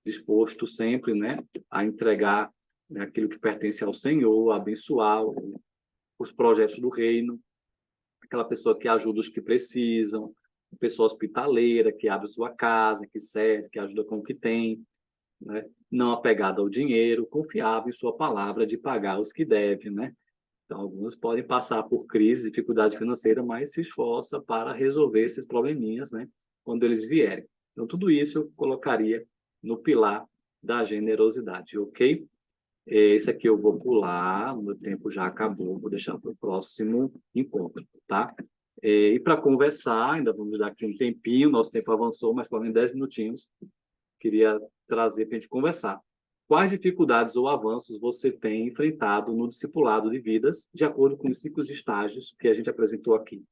disposto sempre, né, a entregar, né, aquilo que pertence ao Senhor, a abençoar os projetos do reino, aquela pessoa que ajuda os que precisam, pessoa hospitaleira, que abre sua casa, que serve, que ajuda com o que tem, né? Não apegada ao dinheiro, confiável em sua palavra de pagar os que deve, né? Então, alguns podem passar por crise, dificuldade financeira, mas se esforça para resolver esses probleminhas, né? Quando eles vierem. Então, tudo isso eu colocaria no pilar da generosidade, ok? Esse aqui eu vou pular, o meu tempo já acabou, vou deixar para o próximo encontro, tá? E para conversar, ainda vamos dar aqui um tempinho, nosso tempo avançou, mas pelo menos 10 minutinhos, queria trazer para a gente conversar. Quais dificuldades ou avanços você tem enfrentado no discipulado de vidas, de acordo com os 5 estágios que a gente apresentou aqui?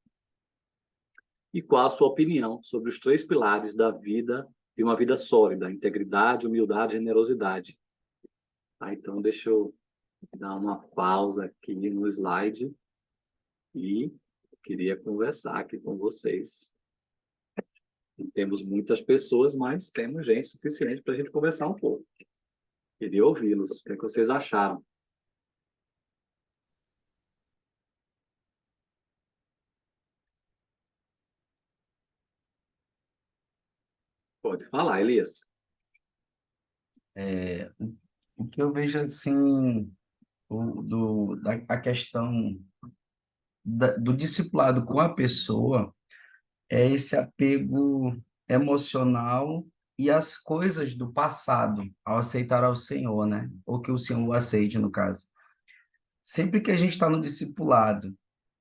E qual a sua opinião sobre os 3 pilares da vida, de uma vida sólida: integridade, humildade e generosidade? Tá, então, deixa eu dar uma pausa aqui no slide e queria conversar aqui com vocês. Não temos muitas pessoas, mas temos gente suficiente para a gente conversar um pouco. Queria ouvi-los. O que é que vocês acharam? Pode falar, Elias. É, o que eu vejo assim, a questão do discipulado com a pessoa é esse apego emocional e as coisas do passado, ao aceitar ao Senhor, né? Ou que o Senhor o aceite, no caso. Sempre que a gente está no discipulado,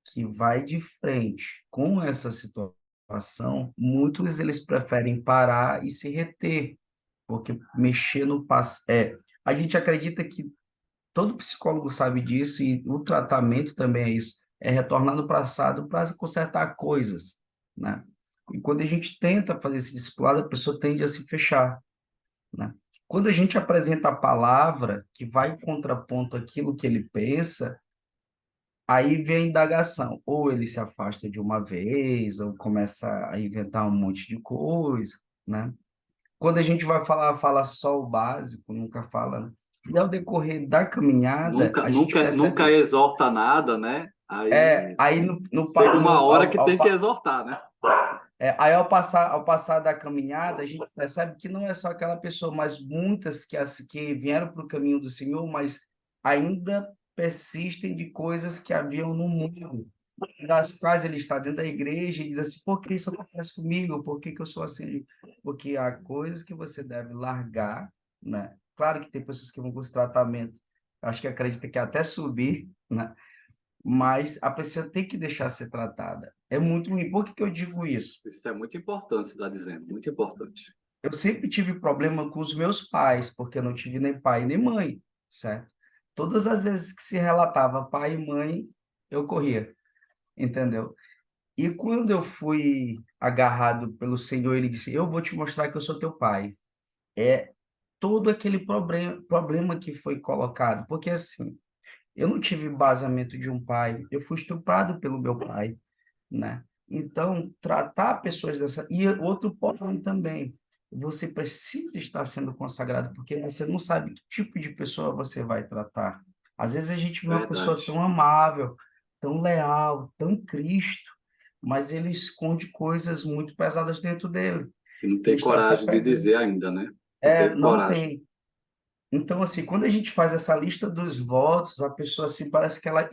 que vai de frente com essa situação, situação, muitos eles preferem parar e se reter, porque mexer no passado. A gente acredita que todo psicólogo sabe disso e o tratamento também é isso, é retornar no passado para consertar coisas, né? E quando a gente tenta fazer esse discipulado, a pessoa tende a se fechar, né? Quando a gente apresenta a palavra que vai em contraponto àquilo que ele pensa, aí vem a indagação, ou ele se afasta de uma vez, ou começa a inventar um monte de coisa, né? Quando a gente vai falar, fala só o básico, nunca fala, né? E ao decorrer da caminhada, Nunca, a gente nunca, nunca percebe, exorta nada, né? Aí aí no, chega uma no, hora que tem que exortar, né? aí ao passar da caminhada, a gente percebe que não é só aquela pessoa, mas muitas que vieram para o caminho do Senhor, mas ainda persistem de coisas que haviam no mundo, das quais ele está dentro da igreja e diz assim, por que isso acontece comigo? Por que que eu sou assim? Porque há coisas que você deve largar, né? Claro que tem pessoas que vão com esse tratamento, acho que acredita que até subir, né? Mas a pessoa tem que deixar ser tratada. É muito ruim. Por que que eu digo isso? Isso é muito importante, você está dizendo, muito importante. Eu sempre tive problema com os meus pais, porque eu não tive nem pai nem mãe, certo? Todas as vezes que se relatava pai e mãe, eu corria, entendeu? E quando eu fui agarrado pelo Senhor, ele disse: Eu vou te mostrar que eu sou teu pai. É todo aquele problema que foi colocado, porque assim, eu não tive embasamento de um pai, eu fui estuprado pelo meu pai, né? Então, tratar pessoas dessa. E outro ponto também, você precisa estar sendo consagrado, porque você não sabe que tipo de pessoa você vai tratar. Às vezes a gente vê uma pessoa Verdade. tão amável, tão leal, tão Cristo, mas ele esconde coisas muito pesadas dentro dele. E não Ele tem está se coragem de apegando. dizer ainda, né? Não teve Não coragem. tem. Então, assim, quando a gente faz essa lista dos votos, a pessoa, assim, parece que ela...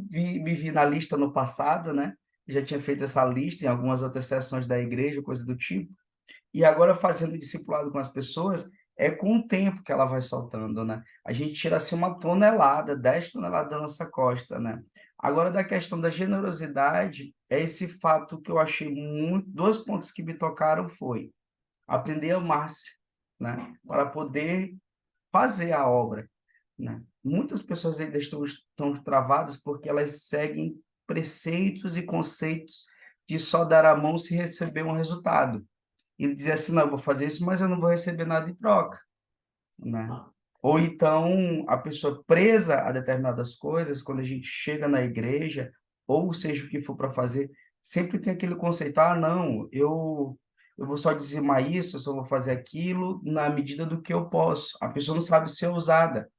me vi na lista no passado, né? Já tinha feito essa lista em algumas outras sessões da igreja, coisa do tipo. E agora, fazendo discipulado com as pessoas, é com o tempo que ela vai soltando, né? A gente tira, assim, 1 tonelada, 10 toneladas da nossa costa, né? Agora, da questão da generosidade, é esse fato que eu achei muito... Dois pontos que me tocaram foi aprender a amar-se, né? Para poder fazer a obra, né? Muitas pessoas ainda estão travadas porque elas seguem preceitos e conceitos de só dar a mão se receber um resultado. E dizer assim, não, eu vou fazer isso, mas eu não vou receber nada em troca, né? Ou então a pessoa presa a determinadas coisas, quando a gente chega na igreja, ou seja o que for para fazer, sempre tem aquele conceito, não, eu vou só dizimar isso, eu só vou fazer aquilo na medida do que eu posso. A pessoa não sabe ser ousada,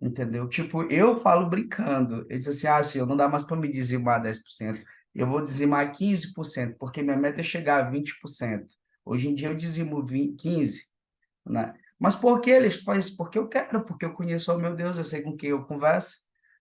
entendeu? Tipo, eu falo brincando, ele diz assim, senhor, não dá mais para me dizimar 10%, eu vou dizimar 15%, porque minha meta é chegar a 20%. Hoje em dia eu dizimo 20, 15%, né? Mas por que eles fazem isso? Porque eu quero, porque eu conheço o meu Deus, eu sei com quem eu converso,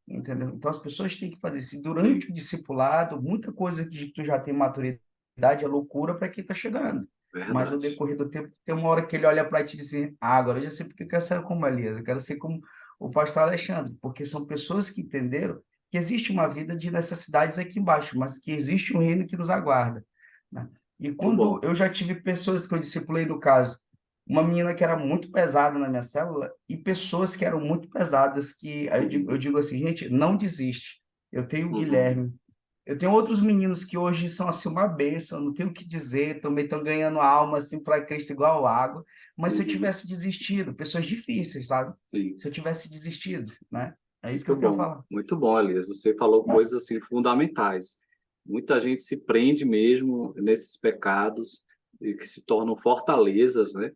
entendeu? Então as pessoas têm que fazer isso. E durante Sim, o discipulado, muita coisa que tu já tem maturidade é loucura para quem está chegando. Mas no verdade. decorrer do tempo, tem uma hora que ele olha para ti e diz assim, agora eu já sei porque eu quero ser como Elias, eu quero ser como o pastor Alexandre, porque são pessoas que entenderam que existe uma vida de necessidades aqui embaixo, mas que existe um reino que nos aguarda, né? E Muito quando bom. eu já tive pessoas que eu discipulei, no caso, uma menina que era muito pesada na minha célula e pessoas que eram muito pesadas, que aí eu digo assim, gente, não desiste. Eu tenho o Uhum. Guilherme, eu tenho outros meninos que hoje são assim uma bênção, não tenho o que dizer, também estão ganhando alma assim para Cristo igual água, mas se eu Uhum. tivesse desistido, pessoas difíceis, sabe? Sim, Se eu tivesse desistido, né? É isso que muito eu tenho a bom. falar. Muito bom, Elias. Você falou coisas assim fundamentais. Muita gente se prende mesmo nesses pecados e que se tornam fortalezas, né?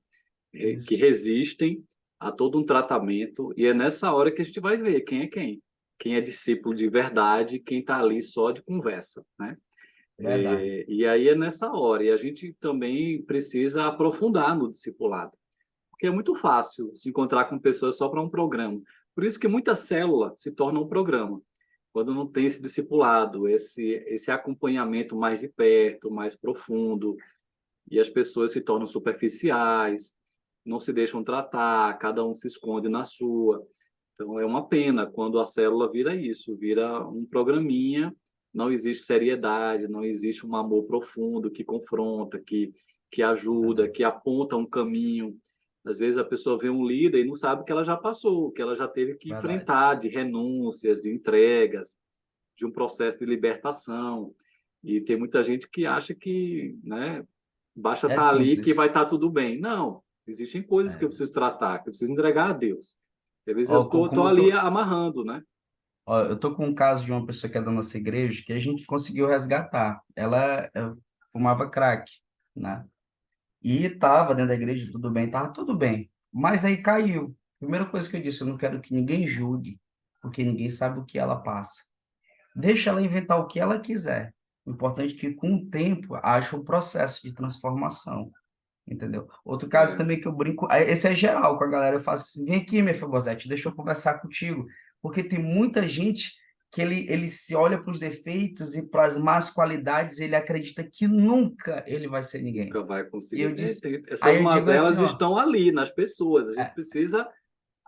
Que Isso, resistem a todo um tratamento, e é nessa hora que a gente vai ver quem é quem. Quem é discípulo de verdade, quem está ali só de conversa, né? verdade. E aí é nessa hora, e a gente também precisa aprofundar no discipulado, porque é muito fácil se encontrar com pessoas só para um programa. Por isso que muita célula se torna um programa, quando não tem esse discipulado, esse acompanhamento mais de perto, mais profundo, e as pessoas se tornam superficiais, não se deixam tratar, cada um se esconde na sua. Então é uma pena quando a célula vira isso, vira um programinha não existe seriedade, não existe um amor profundo que confronta, que ajuda, que aponta um caminho. Às vezes a pessoa vê um líder e não sabe o que ela já passou, o que ela já teve que Verdade. enfrentar de renúncias, de entregas, de um processo de libertação. E tem muita gente que acha que, né, basta É estar ali que simples. vai estar tudo bem. Não, existem coisas que eu É. preciso tratar, que eu preciso entregar a Deus. Às vezes eu Ó, tô como eu ali tô, amarrando, né? ó, eu tô com um caso de uma pessoa que é da nossa igreja que a gente conseguiu resgatar. Ela fumava crack, né? E estava dentro da igreja, tudo bem, estava tudo bem. Mas aí caiu. Primeira coisa que eu disse, eu não quero que ninguém julgue, porque ninguém sabe o que ela passa. Deixa ela inventar o que ela quiser. O importante é que, com o tempo, haja um processo de transformação, entendeu? Outro caso É, também que eu brinco, esse é geral com a galera, eu faço assim, vem aqui, minha Fabozete, deixa eu conversar contigo, porque tem muita gente que ele se olha para os defeitos e para as más qualidades, ele acredita que nunca ele vai ser ninguém. nunca vai E conseguir. eu disse, Essas aí eu digo assim, mazelas ó, estão ali nas pessoas. A gente é, precisa é,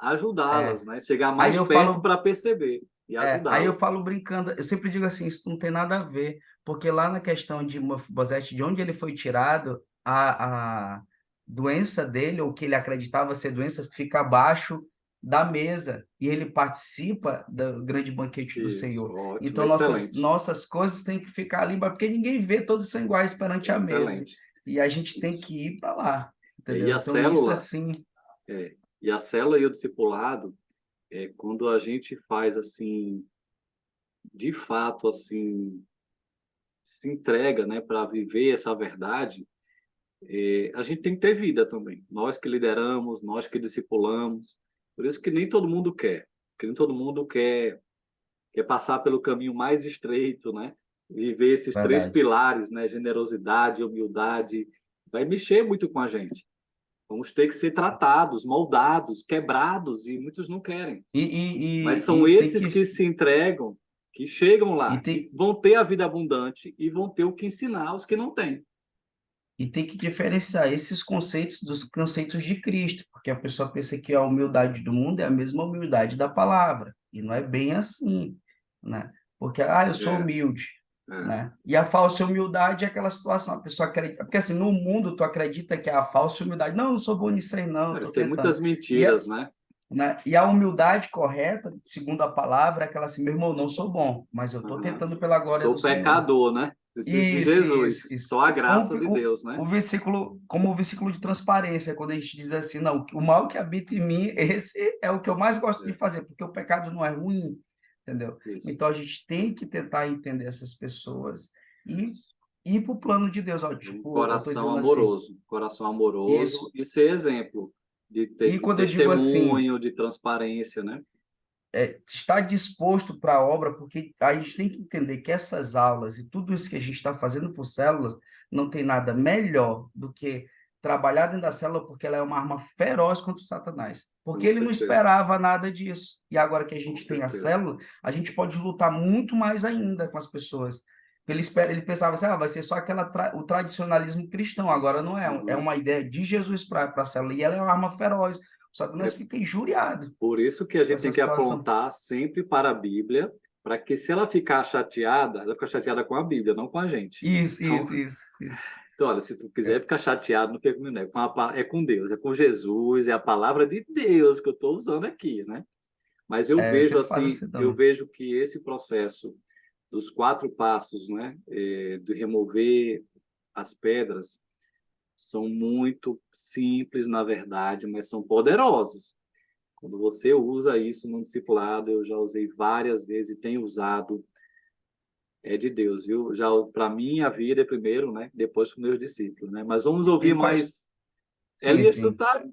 ajudá-las, né? Chegar aí mais eu perto falo, para perceber e aí eu ajudá-las. falo brincando, eu sempre digo assim, isso não tem nada a ver, porque lá na questão de Mefibosete, de onde ele foi tirado, a doença dele, ou que ele acreditava ser doença, fica abaixo da mesa, e ele participa do grande banquete do Isso, Senhor. ótimo, Então, excelente, nossas coisas têm que ficar ali embaixo, porque ninguém vê, todos são iguais perante a mesa, excelente. e a gente tem Isso. que ir para lá, E entendeu? a Então, isso célula, assim, e a célula e o discipulado, quando a gente faz assim, de fato, assim, se entrega, né, para viver essa verdade, a gente tem que ter vida também. Nós que lideramos, nós que discipulamos. Por isso que nem todo mundo quer, porque nem todo mundo quer passar pelo caminho mais estreito, né? Viver esses três verdade. pilares, né? Generosidade, humildade, vai mexer muito com a gente. Vamos ter que ser tratados, moldados, quebrados, e muitos não querem. E, Mas e, são e, e tem esses que que se entregam, que chegam e lá e tem, vão ter a vida abundante e vão ter o que ensinar aos que não têm. E tem que diferenciar esses conceitos dos conceitos de Cristo, porque a pessoa pensa que a humildade do mundo é a mesma humildade da palavra, e não é bem assim, né? Porque, eu sou É, humilde, é. né? E a falsa humildade é aquela situação, a pessoa acredita, porque assim, no mundo tu acredita que é a falsa humildade, não, eu não sou bom nisso aí não, eu tô Tem tentando. muitas E, mentiras, né? né? E a humildade correta, segundo a palavra, é aquela assim, meu irmão, eu não sou bom, mas eu estou Uhum. tentando pela glória do Sou Senhor. pecador, né? Preciso de Isso, Jesus. isso, isso. Só a Como graça de Deus, né? o versículo, como o versículo de transparência, quando a gente diz assim, não, o mal que habita em mim, esse é o que eu mais gosto de É, fazer, porque o pecado não é ruim, entendeu? isso, Então a gente tem que tentar entender essas pessoas e isso. ir para o plano de Deus, ó, Um tipo, eu estou coração dizendo assim, coração amoroso isso. e ser exemplo E de quando eu digo assim, testemunho, de transparência, né? estar disposto para a obra, porque a gente tem que entender que essas aulas e tudo isso que a gente está fazendo por células não tem nada melhor do que trabalhar dentro da célula, porque ela é uma arma feroz contra o Satanás. Porque Com ele não certeza, esperava nada disso. E agora que a com gente tem a certeza. célula, a gente pode lutar muito mais ainda com as pessoas. Ele pensava assim, vai ser só o tradicionalismo cristão, agora não é, é Uhum. uma ideia de Jesus para a célula, e ela é uma arma feroz. O Satanás É fica injuriado por isso que a com gente tem essa que situação. apontar sempre para a Bíblia, para que se ela ficar chateada, ela fica chateada com a Bíblia, não com a gente. Isso, Então, isso, isso. Sim. então olha, se tu quiser É, ficar chateado, não fica comigo, não. É com Deus, é com Jesus, é a palavra de Deus que eu estou usando aqui, né? Mas eu eu vejo sempre faço assim, assim eu também. vejo que esse processo dos 4 passos, né, de remover as pedras, são muito simples, na verdade, mas são poderosos. Quando você usa isso no discipulado, eu já usei várias vezes e tenho usado, é de Deus, viu? Já para mim a vida é primeiro, né? Depois com meus discípulos, né? Mas vamos ouvir E paz, mais. sim, Elias, sim.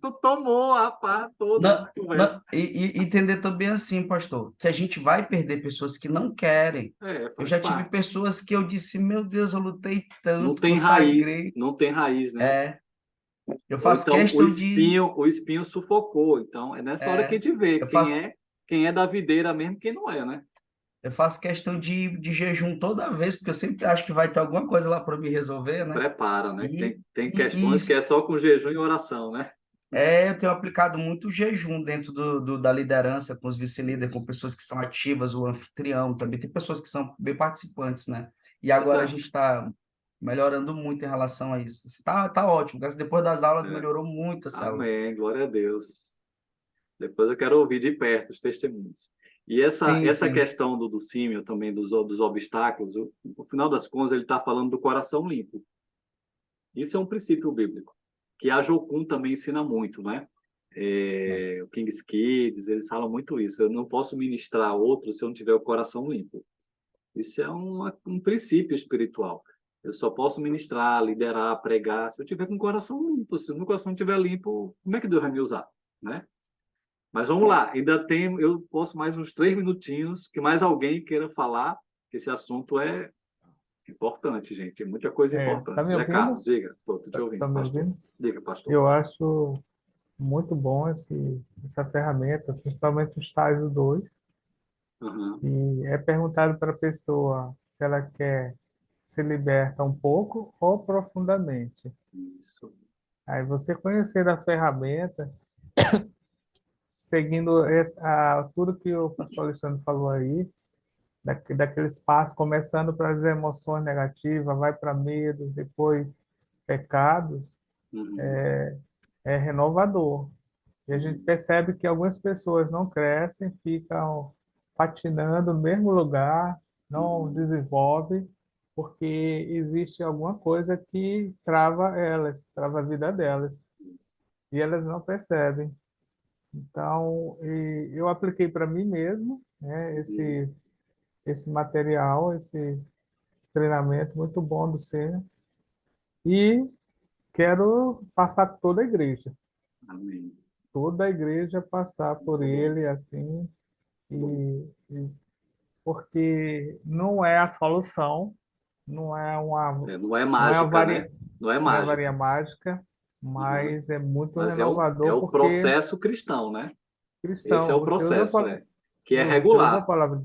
tu tomou a pá toda essa Não, conversa. não, e entender também assim, pastor, que a gente vai perder pessoas que não querem. Eu Faz já tive parte. pessoas que eu disse, meu Deus, eu lutei Não tanto, tem raiz, consagrei. não tem raiz, né? É, eu Ou faço então questão de, o espinho sufocou. Então é nessa hora que a é, gente vê eu faço, quem é da videira mesmo, quem não é, né? eu faço questão de jejum toda vez, porque eu sempre acho que vai ter alguma coisa lá para me resolver, né? Prepara, né? E, Tem e, e questões que é só com jejum e oração, né? Eu tenho aplicado muito jejum dentro da liderança, com os vice-líderes, com pessoas que são ativas, o anfitrião, também tem pessoas que são bem participantes, né? E agora a Essa, gente está melhorando muito em relação a isso. Tá ótimo, porque depois das aulas é, melhorou muito a célula. amém, glória a Deus. Depois eu quero ouvir de perto os testemunhos. E Sim, essa sim. questão do símio, também dos obstáculos, no final das contas, ele está falando do coração limpo. Isso é um princípio bíblico, que a Jocum também ensina muito, né? O King's Kids, eles falam muito isso. Eu não posso ministrar outro se eu não tiver o coração limpo. Isso é um princípio espiritual. Eu só posso ministrar, liderar, pregar se eu tiver com o coração limpo. Se o meu coração estiver limpo, como é que Deus vai me usar, né? Mas vamos lá, ainda tem, eu posso mais uns 3 minutinhos, que mais alguém queira falar, que esse assunto é importante, gente. Tem muita coisa Tá importante. me Zé Carlos, ouvindo? diga. Estou te ouvindo, Tá me pastor. ouvindo? Diga, pastor. Eu acho muito bom essa ferramenta, principalmente o estágio 2. Aham, E é perguntado para a pessoa se ela quer se liberta um pouco ou profundamente. isso. Aí você conhecer a ferramenta, seguindo tudo que o pastor Alexandre falou aí, daquele espaço, começando para as emoções negativas, vai para medo, depois pecados, Uhum, é renovador. E a gente uhum, percebe que algumas pessoas não crescem, ficam patinando no mesmo lugar, não uhum, desenvolvem, porque existe alguma coisa que trava elas, trava a vida delas, e elas não percebem. Então, eu apliquei para mim mesmo, né, uhum. esse material, esse treinamento muito bom do Senhor, e quero passar por Amém. toda a igreja passar por Muito bom, ele assim, bom. e porque não é a solução, não é uma, Não é não é uma mágica, né? varinha, Não é não é varinha mágica. mágica, Uhum. mas é muito Mas é renovador o porque processo cristão, né? Esse é cristão, o processo, que é você usa a regular. palavra,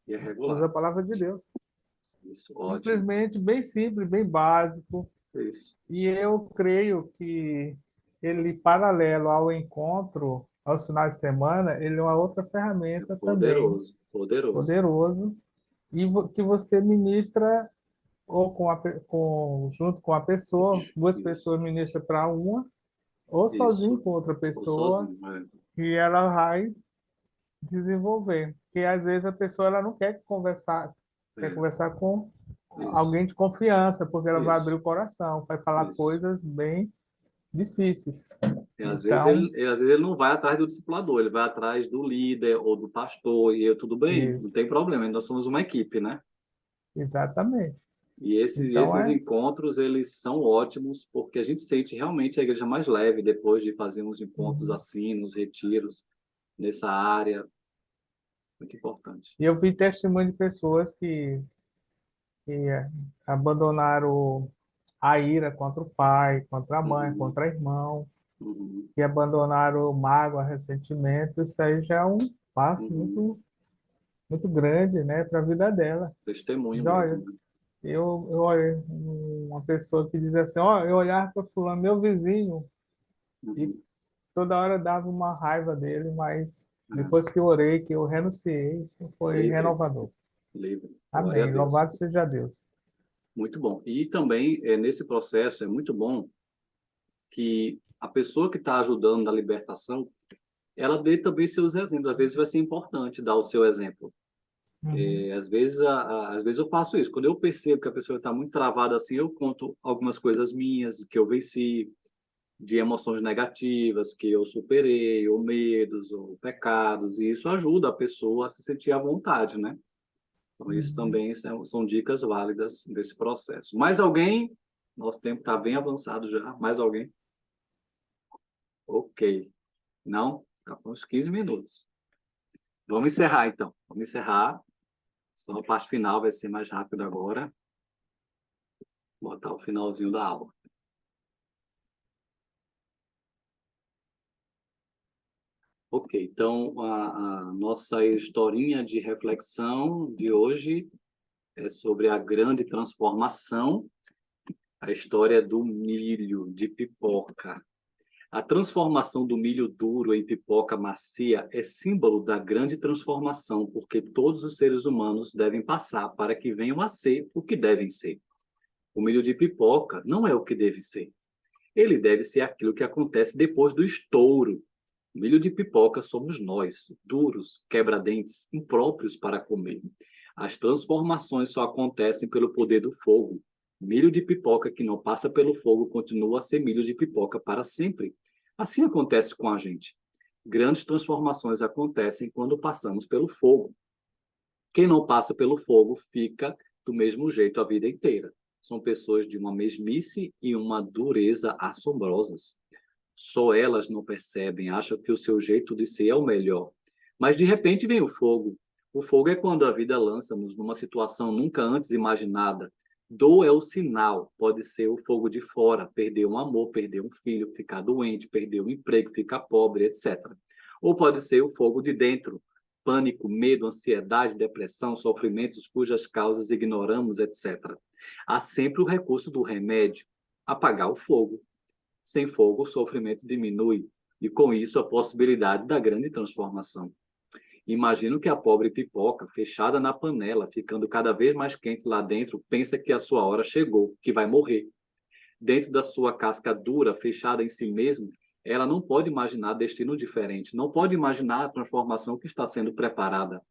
Que é usa regular. a palavra de Deus. Isso, ótimo. Simplesmente bem simples, bem básico. Isso. E eu creio que ele, paralelo ao encontro, aos finais de semana, ele é uma outra É ferramenta também, poderoso, poderoso. poderoso, e que você ministra ou junto com a pessoa, duas Isso, pessoas ministram para uma, ou sozinho isso. com outra Ou pessoa, sozinho, é. e ela vai desenvolver. Porque às vezes a pessoa ela não quer É, conversar com isso, alguém de confiança, porque ela vai abrir isso, o coração, vai falar isso. coisas bem difíceis. E Então, às vezes ele não vai atrás do discipulador, ele vai atrás do líder ou do pastor, e tudo bem, não isso, tem problema, nós somos uma equipe, né? exatamente. E Então esses é, encontros, eles são ótimos, porque a gente sente realmente a igreja mais leve depois de fazer uns encontros uhum. assim, nos retiros, nessa área, muito importante. E eu vi testemunho de pessoas que abandonaram a ira contra o pai, contra a mãe, Uhum, contra o irmão, uhum, que abandonaram mágoa, ressentimento. Isso aí já é um passo uhum. muito grande, né, para a vida dela. Testemunho Diz, mesmo, olha, né? eu olhei uma pessoa que diz assim, ó, eu olhava para fulano, meu vizinho, e Uhum. toda hora dava uma raiva dele, mas É, depois que eu orei, que eu renunciei, isso foi livre, renovador. livre. Glória a Amém. Deus. Louvado seja Deus. Muito bom. E também, nesse processo, é muito bom que a pessoa que está ajudando na libertação, ela dê também seus exemplos. Às vezes vai ser importante dar o seu exemplo. Uhum. Às vezes eu faço isso. Quando eu percebo que a pessoa está muito travada assim, eu conto algumas coisas minhas que eu venci, de emoções negativas que eu superei, ou medos, ou pecados, e isso ajuda a pessoa a se sentir à vontade, né? Então, isso Uhum. também são dicas válidas desse processo. Mais alguém? Nosso tempo está bem avançado já. Mais alguém? Ok. Não? Tá com uns 15 minutos. Vamos encerrar, então. Vamos encerrar. Só a parte final vai ser mais rápido agora. Botar o finalzinho da aula. Ok, então a nossa historinha de reflexão de hoje é sobre a grande transformação, a história do milho de pipoca. A transformação do milho duro em pipoca macia é símbolo da grande transformação, porque todos os seres humanos devem passar para que venham a ser o que devem ser. O milho de pipoca não é o que deve ser. Ele deve ser aquilo que acontece depois do estouro. O milho de pipoca somos nós, duros, quebra-dentes, impróprios para comer. As transformações só acontecem pelo poder do fogo. Milho de pipoca que não passa pelo fogo continua a ser milho de pipoca para sempre. Assim acontece com a gente. Grandes transformações acontecem quando passamos pelo fogo. Quem não passa pelo fogo fica do mesmo jeito a vida inteira. São pessoas de uma mesmice e uma dureza assombrosas. Só elas não percebem, acham que o seu jeito de ser é o melhor. Mas de repente vem o fogo. O fogo é quando a vida lança-nos numa situação nunca antes imaginada. Dor é o sinal, pode ser o fogo de fora, perder um amor, perder um filho, ficar doente, perder um emprego, ficar pobre, etc. Ou pode ser o fogo de dentro, pânico, medo, ansiedade, depressão, sofrimentos cujas causas ignoramos, etc. Há sempre o recurso do remédio, apagar o fogo. Sem fogo, o sofrimento diminui, e com isso a possibilidade da grande transformação. Imagino que a pobre pipoca, fechada na panela, ficando cada vez mais quente lá dentro, pensa que a sua hora chegou, que vai morrer. Dentro da sua casca dura, fechada em si mesma, ela não pode imaginar destino diferente, não pode imaginar a transformação que está sendo preparada.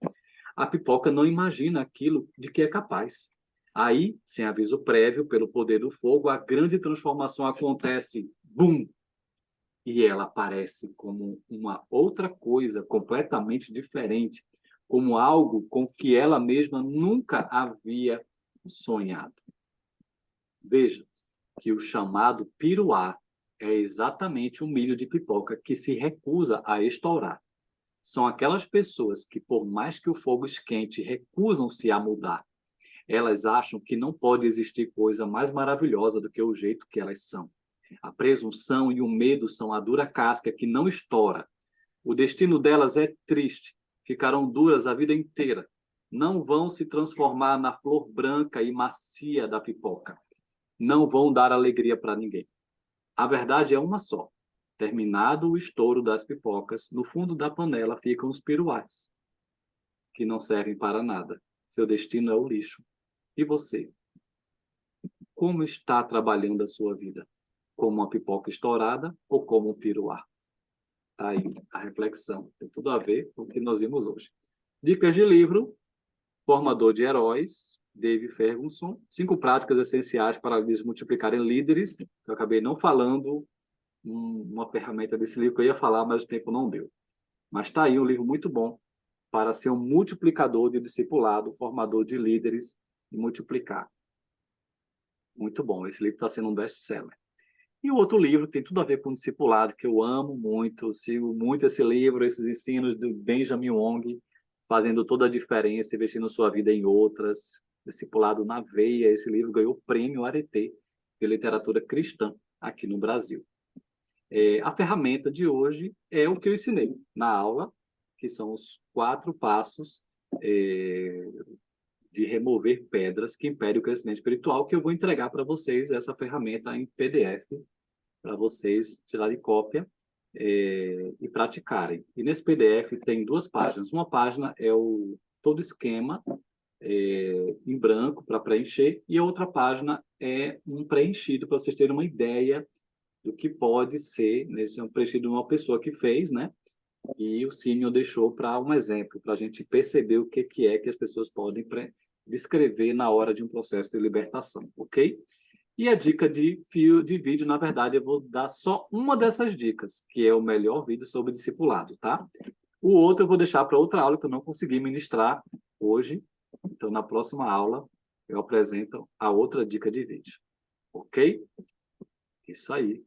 A pipoca não imagina aquilo de que é capaz. Aí, sem aviso prévio, pelo poder do fogo, a grande transformação acontece. Bum! E ela aparece como uma outra coisa completamente diferente, como algo com que ela mesma nunca havia sonhado. Veja que o chamado piruá é exatamente o milho de pipoca que se recusa a estourar. São aquelas pessoas que, por mais que o fogo esquente, recusam-se a mudar. Elas acham que não pode existir coisa mais maravilhosa do que o jeito que elas são. A presunção e o medo são a dura casca que não estoura. O destino delas é triste. Ficarão duras a vida inteira. Não vão se transformar na flor branca e macia da pipoca. Não vão dar alegria para ninguém. A verdade é uma só. Terminado o estouro das pipocas, no fundo da panela ficam os piruás, que não servem para nada. Seu destino é o lixo. E você? Como está trabalhando a sua vida? Como uma pipoca estourada ou como um piruá? Tá aí a reflexão. Tem tudo a ver com o que nós vimos hoje. Dicas de livro: Formador de Heróis, Dave Ferguson. 5 práticas essenciais para desmultiplicarem líderes. Eu acabei não falando uma ferramenta desse livro que eu ia falar, mas o tempo não deu. Mas está aí um livro muito bom para ser um multiplicador de discipulado, formador de líderes e multiplicar. Muito bom. Esse livro está sendo um best-seller. E o outro livro tem tudo a ver com discipulado, que eu amo muito, sigo muito esse livro, esses ensinos do Benjamin Wong, fazendo toda a diferença, investindo sua vida em outras. Discipulado na Veia, esse livro ganhou o prêmio Arete de literatura cristã aqui no Brasil. A ferramenta de hoje é o que eu ensinei na aula, que são os 4 passos de remover pedras que impedem o crescimento espiritual, que eu vou entregar para vocês essa ferramenta em PDF, para vocês tirarem cópia e praticarem. E nesse PDF tem 2 páginas. Uma página é todo o esquema em branco para preencher, e a outra página é um preenchido para vocês terem uma ideia do que pode ser, nesse é um preenchido de uma pessoa que fez, né? E o Simeon deixou para um exemplo, para a gente perceber o que é que as pessoas podem descrever na hora de um processo de libertação, ok? E a dica de vídeo, na verdade, eu vou dar só uma dessas dicas, que é o melhor vídeo sobre discipulado, tá? O outro eu vou deixar para outra aula que eu não consegui ministrar hoje. Então, na próxima aula, eu apresento a outra dica de vídeo. Ok? Isso aí.